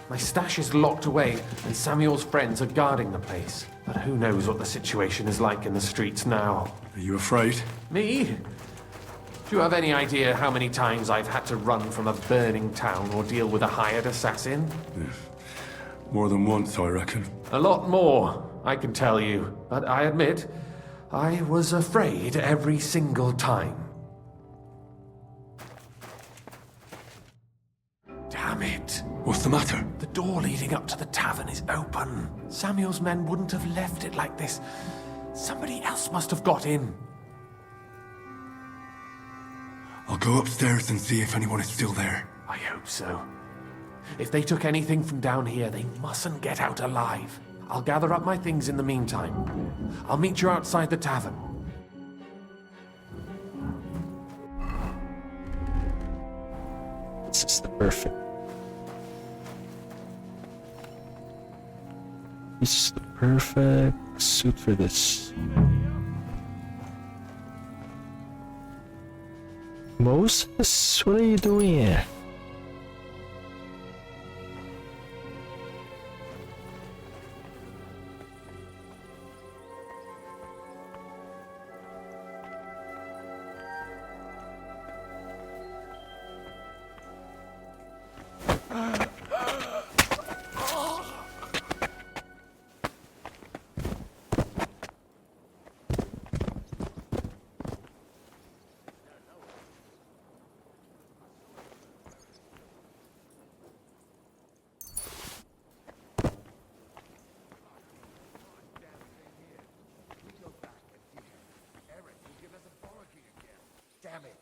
My stash is locked away, and Samuel's friends are guarding the place. But who knows what the situation is like in the streets now? Are you afraid? Me? Do you have any idea how many times I've had to run from a burning town or deal with a hired assassin? More than once, I reckon. A lot more, I can tell you. But I admit, I was afraid every single time. Damn it. What's the matter? The door leading up to the tavern is open. Samuel's men wouldn't have left it like this. Somebody else must have got in. I'll go upstairs and see if anyone is still there. I hope so. If they took anything from down here, they mustn't get out alive. I'll gather up my things in the meantime. I'll meet you outside the tavern. This is the perfect. This is the perfect suit for this. Moses, what are you doing here? Damn it.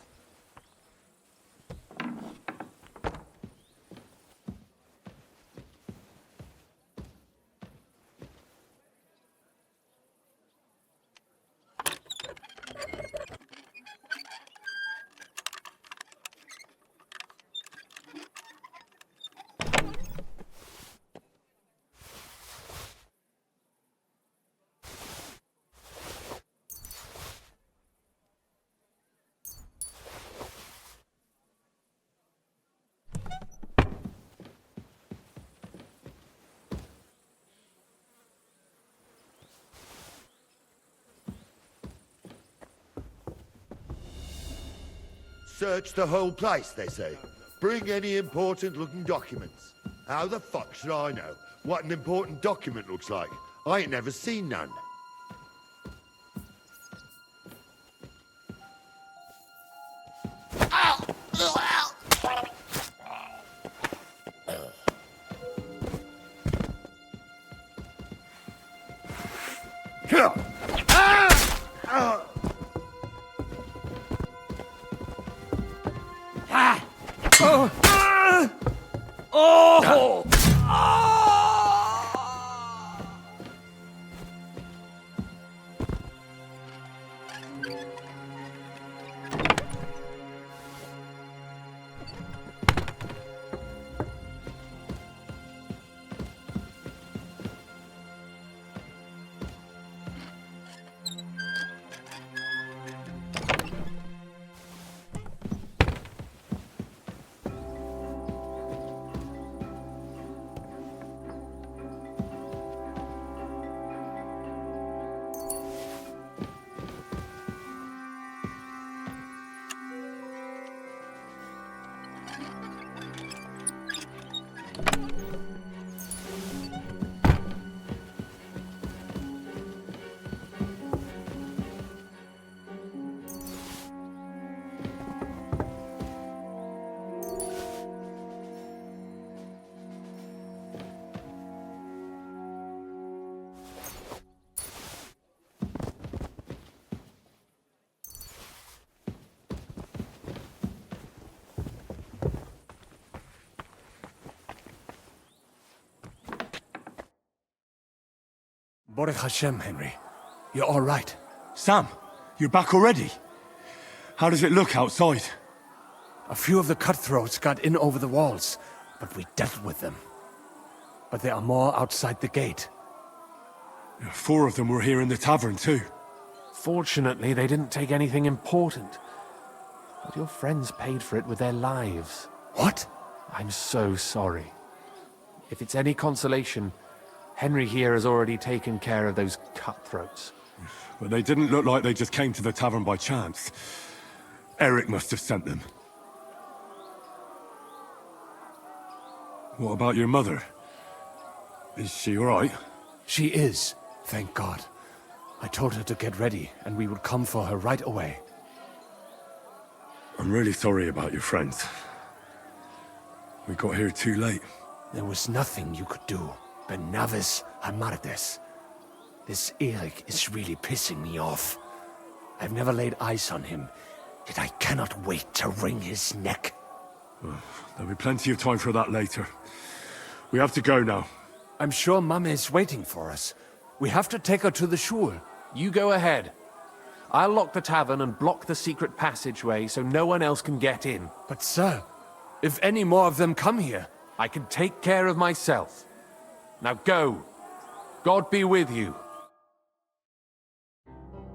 Search the whole place, they say. Bring any important-looking documents. How the fuck should I know what an important document looks like? I ain't never seen none. Baruch Hashem, Henry. You're all right. Sam, you're back already? How does it look outside? A few of the cutthroats got in over the walls, but we dealt with them. But there are more outside the gate. 4 of them were here in the tavern too. Fortunately, they didn't take anything important. But your friends paid for it with their lives. What? I'm so sorry. If it's any consolation, Henry here has already taken care of those cutthroats. But they didn't look like they just came to the tavern by chance. Eric must have sent them. What about your mother? Is she all right? She is, thank God. I told her to get ready, and we would come for her right away. I'm really sorry about your friends. We got here too late. There was nothing you could do. Ben Navis Hamartes. This Eric is really pissing me off. I've never laid eyes on him, yet I cannot wait to wring his neck. Well, there'll be plenty of time for that later. We have to go now. I'm sure Mama is waiting for us. We have to take her to the shul. You go ahead. I'll lock the tavern and block the secret passageway so no one else can get in. But sir, if any more of them come here, I can take care of myself. Now go. God be with you.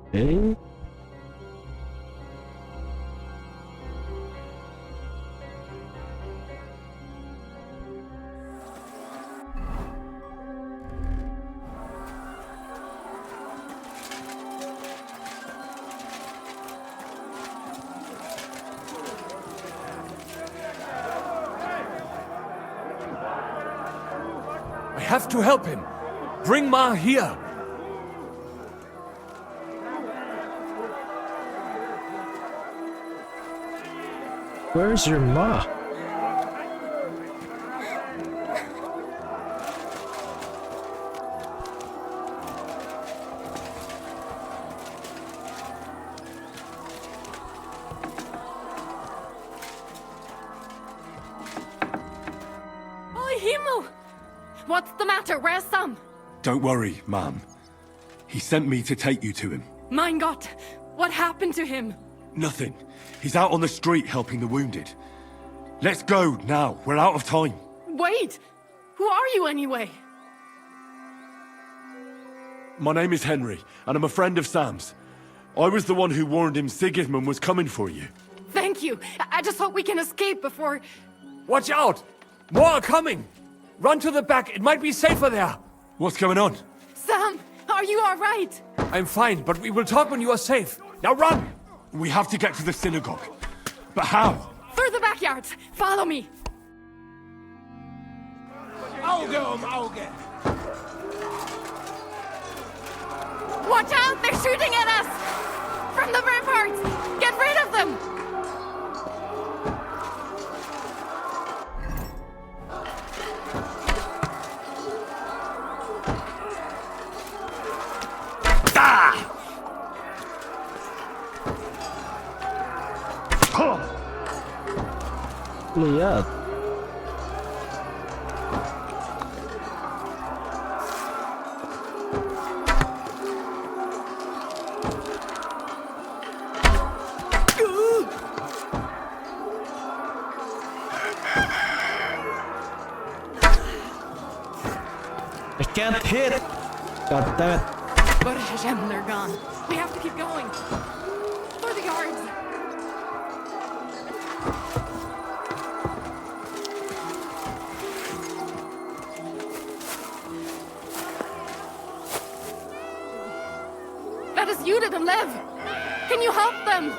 Okay. I have to help him. Bring Ma here. Where's your ma? Oi, Himmel! What's the matter? Where's Sam? Don't worry, ma'am. He sent me to take you to him. Mein Gott! What happened to him? Nothing. He's out on the street helping the wounded. Let's go now. We're out of time. Wait! Who are you anyway? My name is Henry, and I'm a friend of Sam's. I was the one who warned him Sigismund was coming for you. Thank you. I just hope we can escape before... Watch out! More are coming! Run to the back. It might be safer there. What's going on? Sam, are you all right? I'm fine, but we will talk when you are safe. Now run! We have to get to the synagogue. But how? Through the backyards. Follow me. Auge. Watch out! They're shooting at us! From the ramparts! Get rid of them! Lihat. I can't hit. God damn it. But Hashem, they're gone. We have to keep going. For the guards. That is Judith and Lev. Can you help them?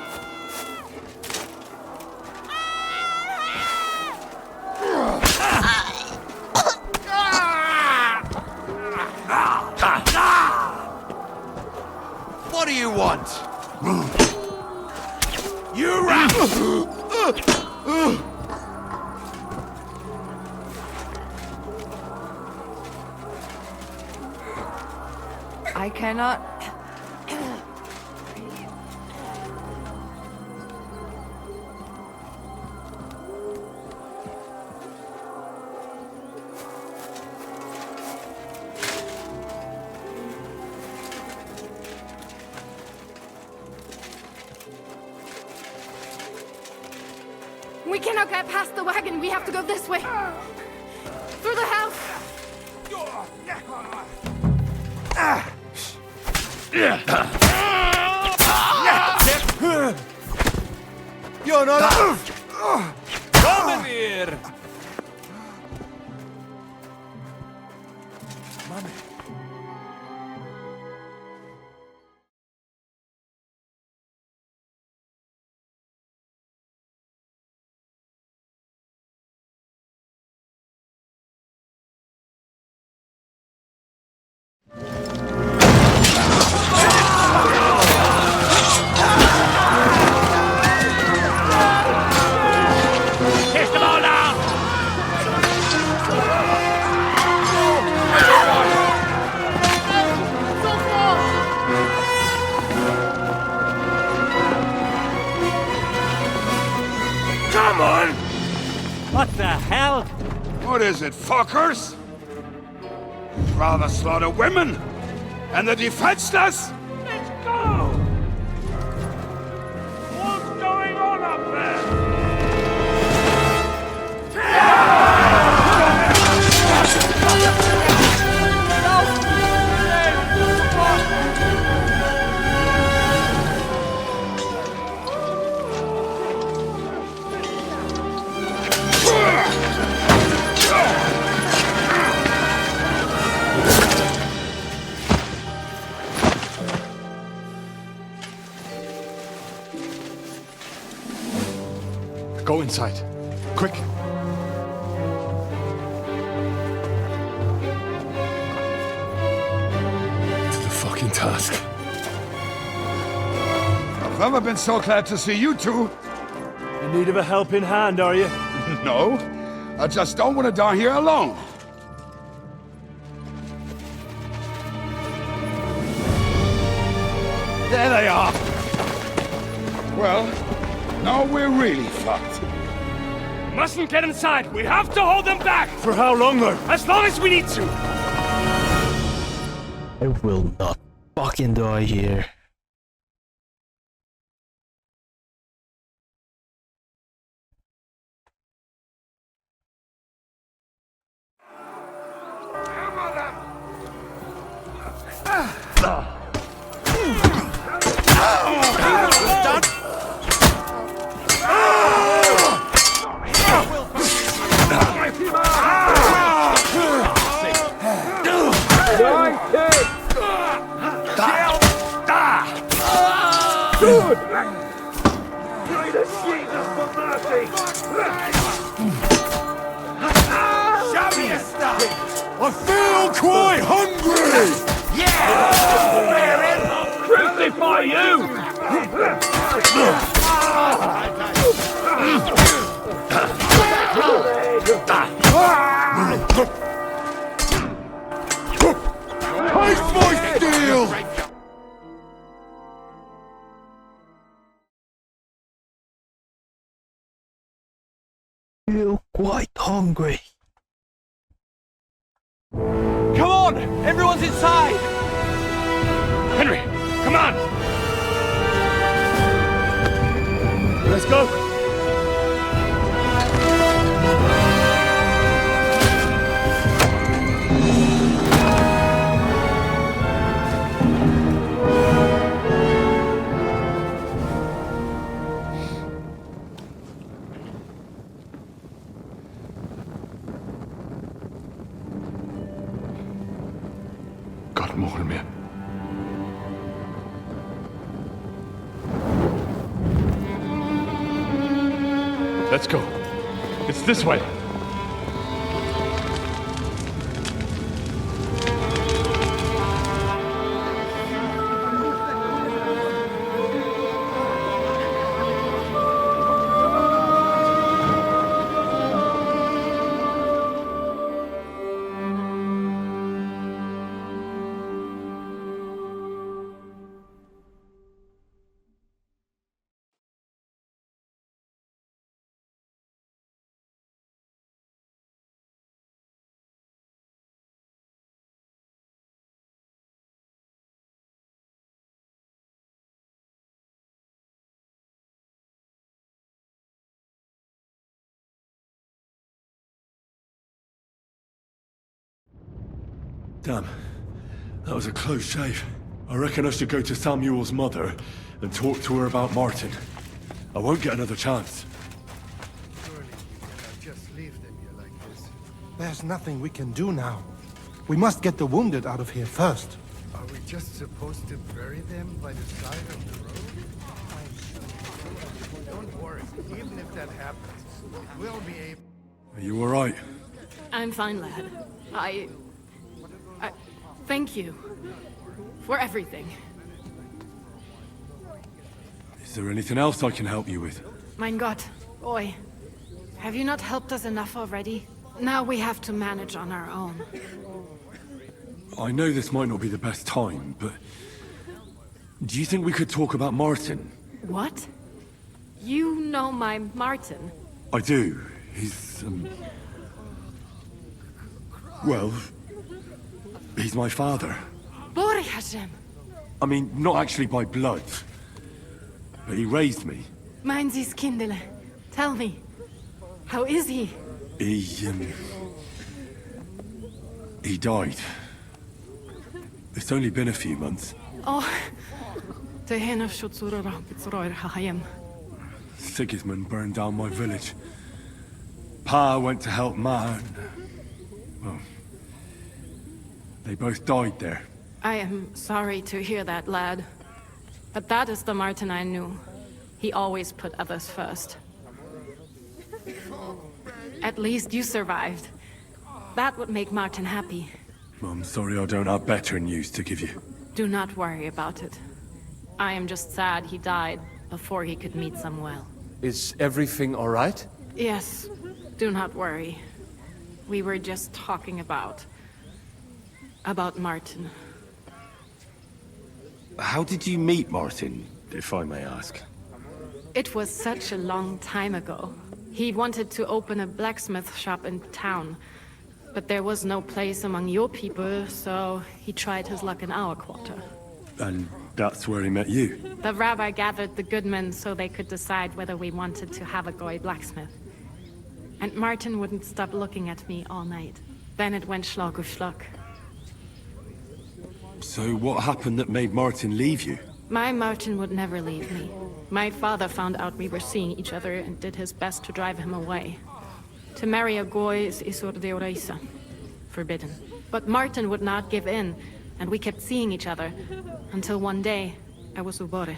What do you want? You rat! I cannot... We cannot get past the wagon. We have to go this way. Through the house. You're not. Come here! Kiss them all now! Come on! What the hell? What is it, fuckers? Rather slaughter women and the defenseless? Let's go! What's going on up there? Go inside. Quick. To the fucking task. I've never been so glad to see you two. In need of a helping hand, are you? No, I just don't want to die here alone. There they are. Well, now we're really fucked. Mustn't get inside. We have to hold them back. For how long, though? As long as we need to. I will not fucking die here. Good! Pray to Jesus for mercy! Show me your stuff. I feel quite hungry! Yeah! Crucify you! Taste my steel! Feel quite hungry. Come on! Everyone's inside! Henry, come on! Let's go! God, more me. Let's go. It's this way. Damn. That was a close shave. I reckon I should go to Samuel's mother and talk to her about Martin. I won't get another chance. Surely you cannot just leave them here like this. There's nothing we can do now. We must get the wounded out of here first. Are we just supposed to bury them by the side of the road? Don't worry, even if that happens, we'll be able... Are you alright? I'm fine, lad. I thank you for everything. Is there anything else I can help you with? Mein Gott, boy. Have you not helped us enough already? Now we have to manage on our own. I know this might not be the best time, but... do you think we could talk about Martin? What? You know my Martin? I do. He's, well... he's my father. Bore Hashem! I mean, not actually by blood. But he raised me. Mein Sie's Kindele. Tell me. How is he? He died. It's only been a few months. Oh. Sigismund burned down my village. Pa went to help Ma and... well... they both died there. I am sorry to hear that, lad. But that is the Martin I knew. He always put others first. At least you survived. That would make Martin happy. I'm sorry I don't have better news to give you. Do not worry about it. I am just sad he died before he could meet Samuel. Is everything all right? Yes, do not worry. We were just talking about Martin. How did you meet Martin, if I may ask? It was such a long time ago. He wanted to open a blacksmith shop in town, but there was no place among your people, so he tried his luck in our quarter. And that's where he met you? The rabbi gathered the good men so they could decide whether we wanted to have a goy blacksmith. And Martin wouldn't stop looking at me all night. Then it went Schlag auf Schlag. So what happened that made Martin leave you? My Martin would never leave me. My father found out we were seeing each other and did his best to drive him away. To marry a goy is isur deoraisa, forbidden. But Martin would not give in, and we kept seeing each other, until one day, I was ubore.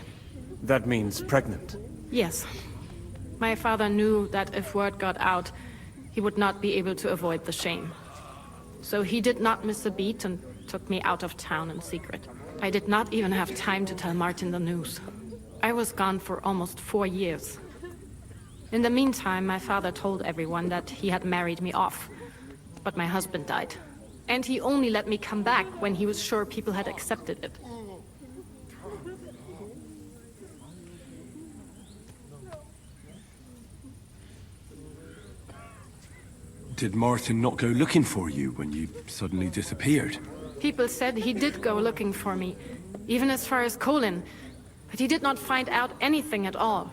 That means pregnant. Yes. My father knew that if word got out, he would not be able to avoid the shame. So he did not miss a beat and took me out of town in secret. I did not even have time to tell Martin the news. I was gone for almost 4 years. In the meantime, my father told everyone that he had married me off. But my husband died. And he only let me come back when he was sure people had accepted it. Did Martin not go looking for you when you suddenly disappeared? People said he did go looking for me, even as far as Colin. But he did not find out anything at all.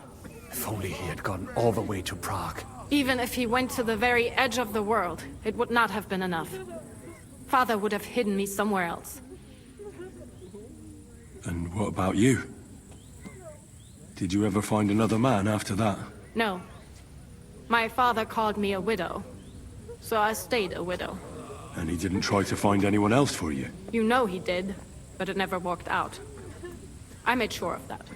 If only he had gone all the way to Prague. Even if he went to the very edge of the world, it would not have been enough. Father would have hidden me somewhere else. And what about you? Did you ever find another man after that? No. My father called me a widow. So I stayed a widow. And he didn't try to find anyone else for you? You know he did, but it never worked out. I made sure of that.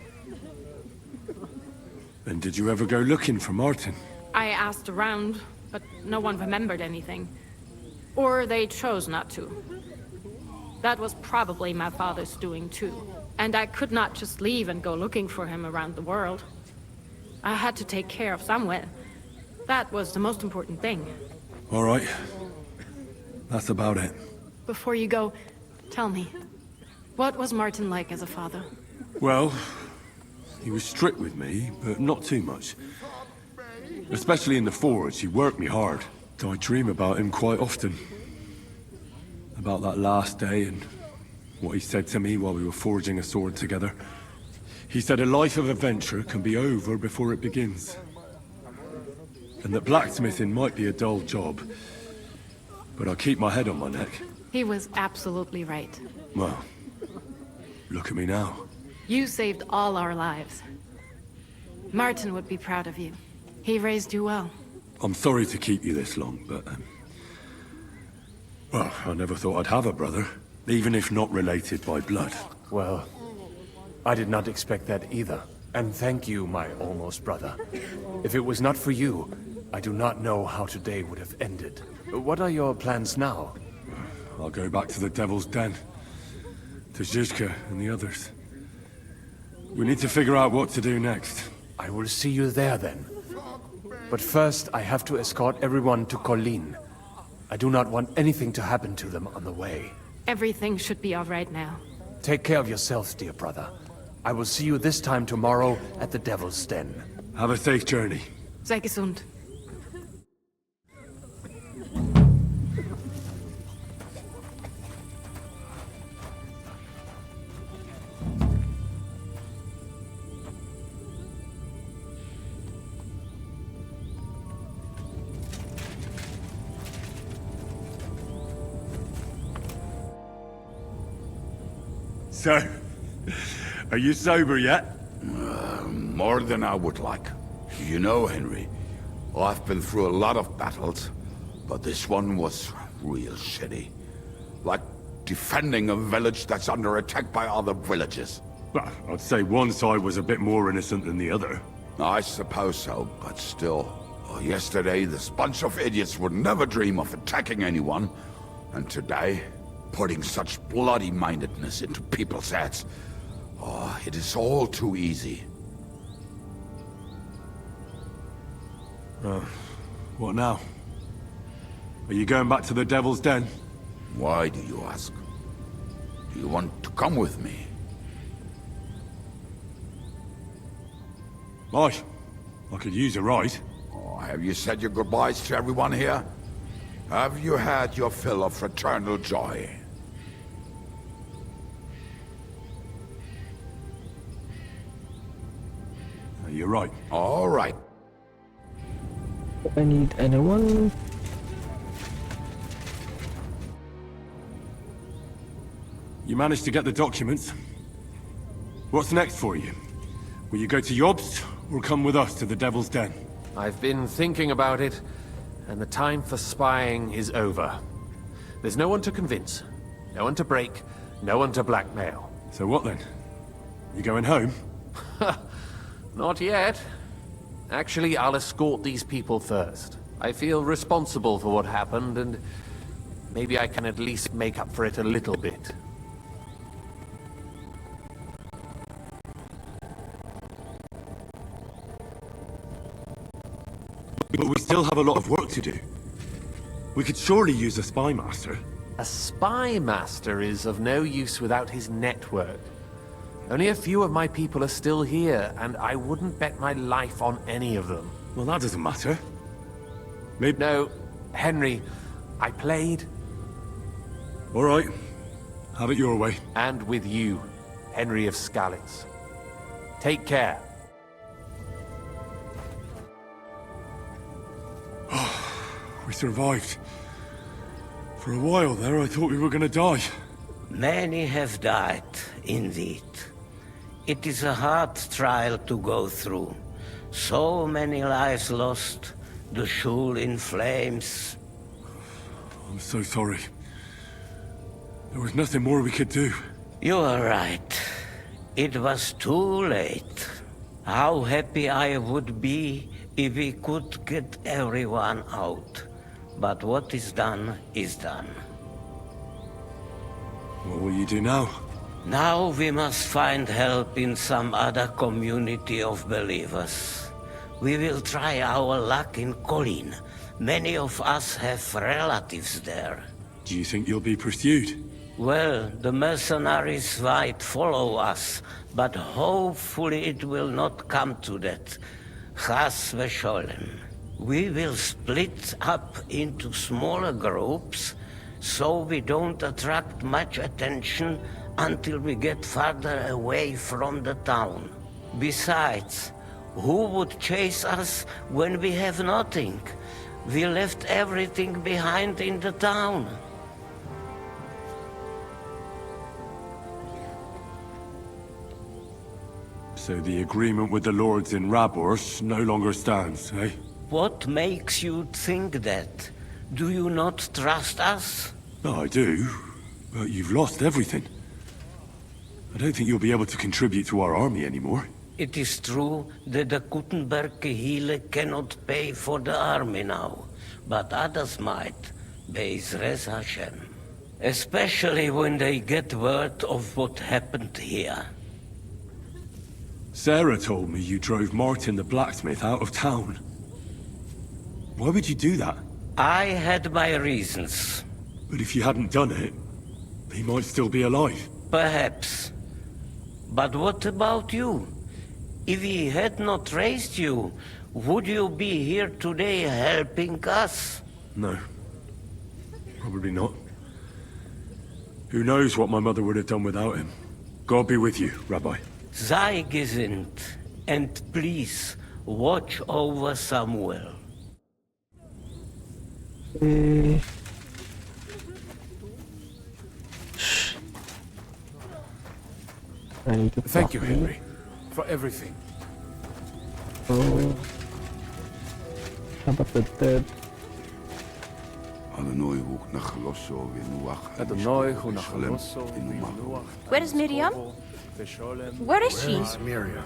And did you ever go looking for Martin? I asked around, but no one remembered anything. Or they chose not to. That was probably my father's doing too. And I could not just leave and go looking for him around the world. I had to take care of Samuel. That was the most important thing. All right. That's about it. Before you go, tell me, what was Martin like as a father? Well, he was strict with me, but not too much. Especially in the forge, he worked me hard. I dream about him quite often. About that last day and what he said to me while we were forging a sword together. He said a life of adventure can be over before it begins. And that blacksmithing might be a dull job, but I keep my head on my neck. He was absolutely right. Well, look at me now. You saved all our lives. Martin would be proud of you. He raised you well. I'm sorry to keep you this long, but... well, I never thought I'd have a brother, even if not related by blood. Well, I did not expect that either. And thank you, my almost brother. If it was not for you, I do not know how today would have ended. What are your plans now? I'll go back to the Devil's Den. To Zizka and the others. We need to figure out what to do next. I will see you there then. But first, I have to escort everyone to Colleen. I do not want anything to happen to them on the way. Everything should be all right now. Take care of yourselves, dear brother. I will see you this time tomorrow at the Devil's Den. Have a safe journey. Sei gesund. So, are you sober yet? More than I would like. You know, Henry, I've been through a lot of battles, but this one was real shitty. Like defending a village that's under attack by other villages. Well, I'd say one side was a bit more innocent than the other. I suppose so, but still. Yesterday, this bunch of idiots would never dream of attacking anyone. And today, putting such bloody mindedness into people's heads. Oh, it is all too easy. What now? Are you going back to the Devil's Den? Why do you ask? Do you want to come with me? I could use a ride. Oh, have you said your goodbyes to everyone here? Have you had your fill of fraternal joy? You're right. All right. I need anyone? You managed to get the documents. What's next for you? Will you go to Jobst, or come with us to the Devil's Den? I've been thinking about it, and the time for spying is over. There's no one to convince, no one to break, no one to blackmail. So what then? You going home? Not yet. Actually, I'll escort these people first. I feel responsible for what happened, and maybe I can at least make up for it a little bit. But we still have a lot of work to do. We could surely use a spy master. A spy master is of no use without his network. Only a few of my people are still here, and I wouldn't bet my life on any of them. Well, that doesn't matter. Maybe... No, Henry, I played. All right. Have it your way. And with you, Henry of Skalitz. Take care. We survived. For a while there, I thought we were gonna die. Many have died, indeed. It is a hard trial to go through. So many lives lost, the Schule in flames. I'm so sorry. There was nothing more we could do. You are right. It was too late. How happy I would be if we could get everyone out. But what is done is done. What will you do now? Now we must find help in some other community of believers. We will try our luck in Colleen. Many of us have relatives there. Do you think you'll be pursued? Well, the mercenaries might follow us, but hopefully it will not come to that. Chas v'sholem. We will split up into smaller groups, so we don't attract much attention until we get farther away from the town. Besides, who would chase us when we have nothing? We left everything behind in the town. So the agreement with the lords in Warhorse no longer stands, eh? What makes you think that? Do you not trust us? No, I do. But you've lost everything. I don't think you'll be able to contribute to our army anymore. It is true that the Kuttenberg Kehille cannot pay for the army now, but others might, Be'ezras Hashem. Especially when they get word of what happened here. Sarah told me you drove Martin the blacksmith out of town. Why would you do that? I had my reasons. But if you hadn't done it, he might still be alive. Perhaps. But what about you? If he had not raised you, would you be here today helping us? No. Probably not. Who knows what my mother would have done without him. God be with you, Rabbi. Sei gesinnt, and please, watch over Samuel. Thank you, Henry, for everything. Oh. How about the dead? Where is Miriam? Where is she? Miriam?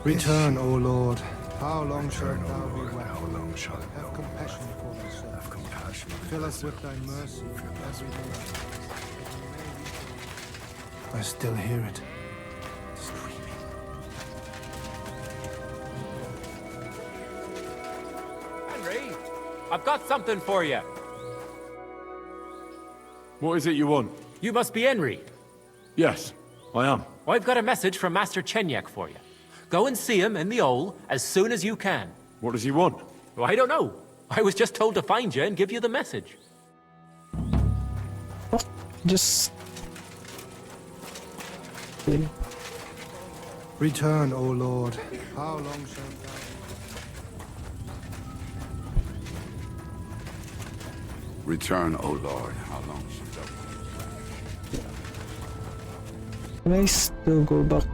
Return, O Lord. How long shalt thou be wet? How long shalt Have compassion for thyself. have compassion? Fill us with thy mercy every day. I still hear it. Henry, I've got something for you. What is it you want? You must be Henry. Yes, I am. I've got a message from Master Chenyek for you. Go and see him in the Ole as soon as you can. What does he want? Well, I don't know. I was just told to find you and give you the message. Just... Return, O Lord. How long shalt thou... Return, O Lord. How long shalt thou... Can I still go back?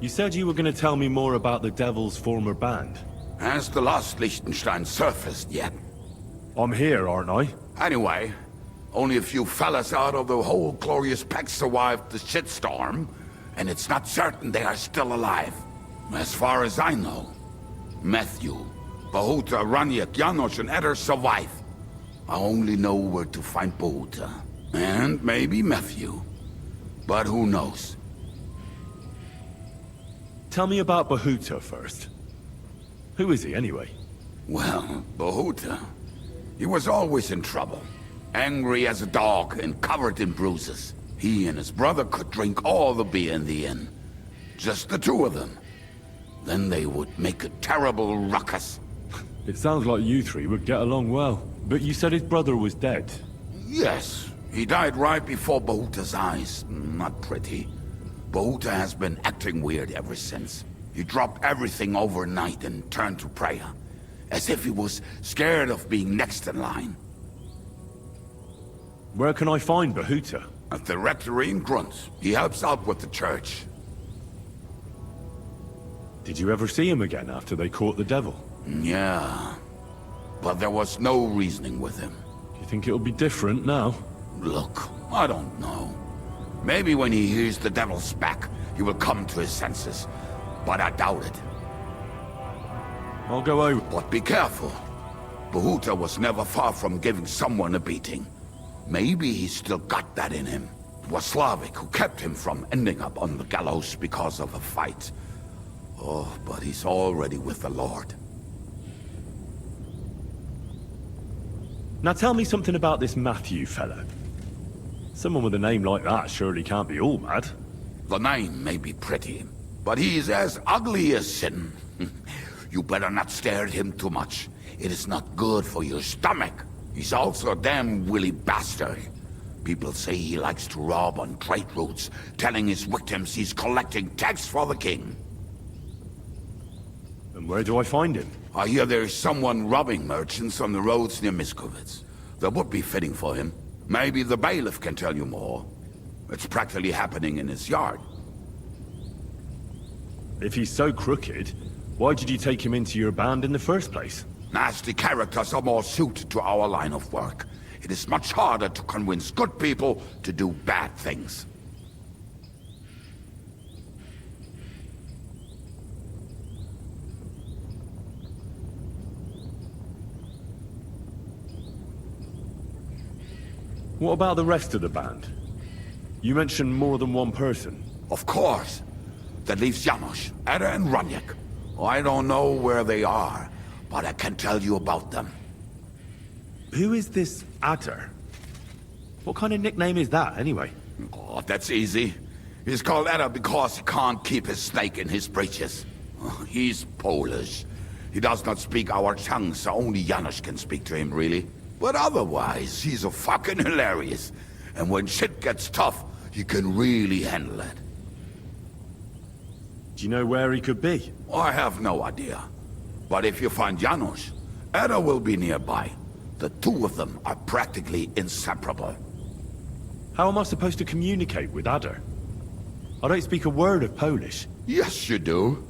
You said you were going to tell me more about the Devil's former band. Has the lost Liechtenstein surfaced yet? I'm here, aren't I? Anyway, only a few fellas out of the whole glorious pack survived the shitstorm, and it's not certain they are still alive. As far as I know, Matthew, Bahuta, Raniak, Janosch, and Eder survive. I only know where to find Bahuta. And maybe Matthew. But who knows? Tell me about Bahuta first. Who is he, anyway? Well, Bahuta, he was always in trouble. Angry as a dog and covered in bruises. He and his brother could drink all the beer in the inn. Just the two of them. Then they would make a terrible ruckus. It sounds like you three would get along well. But you said his brother was dead. Yes, he died right before Bahuta's eyes. Not pretty. Bahuta has been acting weird ever since. He dropped everything overnight and turned to prayer. As if he was scared of being next in line. Where can I find Bahuta? At the rectory in Grunt. He helps out with the church. Did you ever see him again after they caught the devil? Yeah. But there was no reasoning with him. Do you think it'll be different now? Look, I don't know. Maybe when he hears the devil's back, he will come to his senses. But I doubt it. I'll go over. But be careful. Bahuta was never far from giving someone a beating. Maybe he's still got that in him. It was Slavic who kept him from ending up on the gallows because of a fight. Oh, but he's already with the Lord. Now tell me something about this Matthew fellow. Someone with a name like that surely can't be all mad. The name may be pretty, but he's as ugly as sin. You better not stare at him too much. It is not good for your stomach. He's also a damn willy bastard. People say he likes to rob on trade routes, telling his victims he's collecting tax for the king. And where do I find him? I hear there is someone robbing merchants on the roads near Miskovitz. That would be fitting for him. Maybe the bailiff can tell you more. It's practically happening in his yard. If he's so crooked, why did you take him into your band in the first place? Nasty characters are more suited to our line of work. It is much harder to convince good people to do bad things. What about the rest of the band? You mentioned more than one person. Of course. That leaves Janos, Ada and Raniek. I don't know where they are, but I can tell you about them. Who is this Adder? What kind of nickname is that, anyway? Oh, that's easy. He's called Ada because he can't keep his snake in his breeches. He's Polish. He does not speak our tongue, so only Janos can speak to him, really. But otherwise, he's a fucking hilarious. And when shit gets tough, he can really handle it. Do you know where he could be? I have no idea. But if you find Janos, Ada will be nearby. The two of them are practically inseparable. How am I supposed to communicate with Adder? I don't speak a word of Polish. Yes, you do.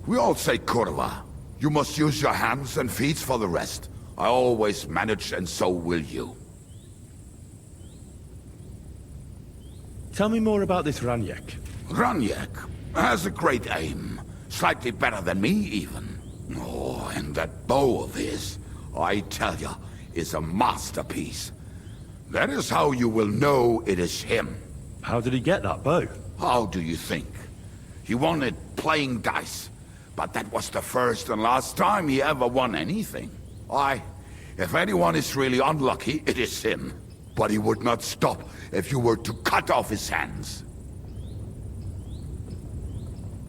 We all say kurwa. You must use your hands and feet for the rest. I always manage, and so will you. Tell me more about this Raniek. Raniek has a great aim. Slightly better than me, even. Oh, and that bow of his, I tell you, is a masterpiece. That is how you will know it is him. How did he get that bow? How do you think? He won it playing dice. But that was the first and last time he ever won anything. If anyone is really unlucky, it is him. But he would not stop if you were to cut off his hands.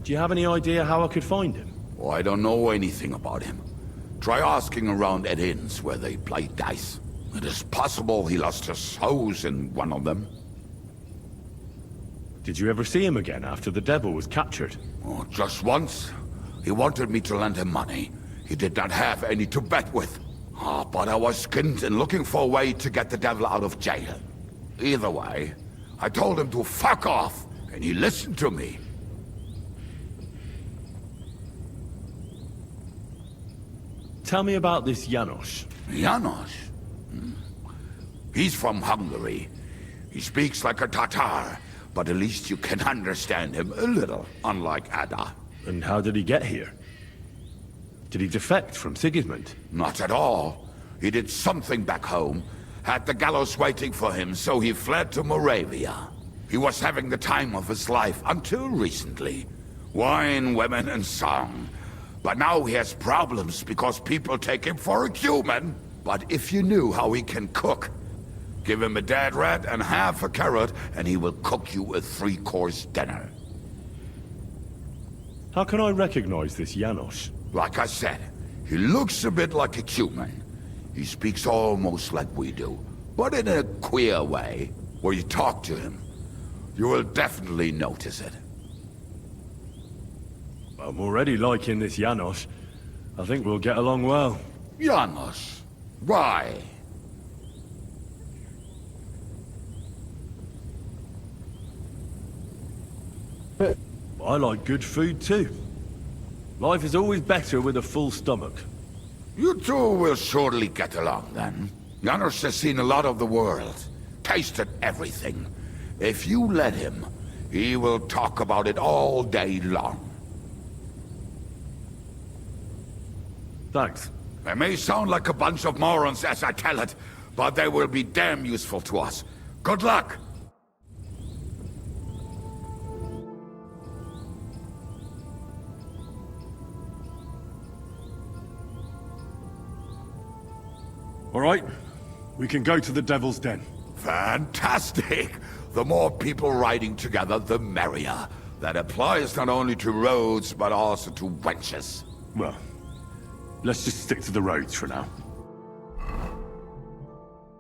Do you have any idea how I could find him? Oh, I don't know anything about him. Try asking around at inns where they play dice. It is possible he lost his hose in one of them. Did you ever see him again after the devil was captured? Oh, just once. He wanted me to lend him money. He did not have any to bet with. But I was skinned and looking for a way to get the devil out of jail. Either way, I told him to fuck off, and he listened to me. Tell me about this Janos. Janos? He's from Hungary. He speaks like a Tatar, but at least you can understand him a little, unlike Ada. And how did he get here? Did he defect from Sigismund? Not at all. He did something back home, had the gallows waiting for him, so he fled to Moravia. He was having the time of his life until recently. Wine, women, and song. But now he has problems because people take him for a human. But if you knew how he can cook, give him a dead rat and half a carrot, and he will cook you a 3-course dinner. How can I recognize this Janos? Like I said, he looks a bit like a human. He speaks almost like we do, but in a queer way. Where you talk to him, you will definitely notice it. I'm already liking this Janos. I think we'll get along well. Janos? Why? I like good food too. Life is always better with a full stomach. You two will surely get along then. Janos has seen a lot of the world, tasted everything. If you let him, he will talk about it all day long. Thanks. They may sound like a bunch of morons as I tell it, but they will be damn useful to us. Good luck! All right, we can go to the Devil's Den. Fantastic! The more people riding together, the merrier. That applies not only to roads, but also to wenches. Well, let's just stick to the roads for now.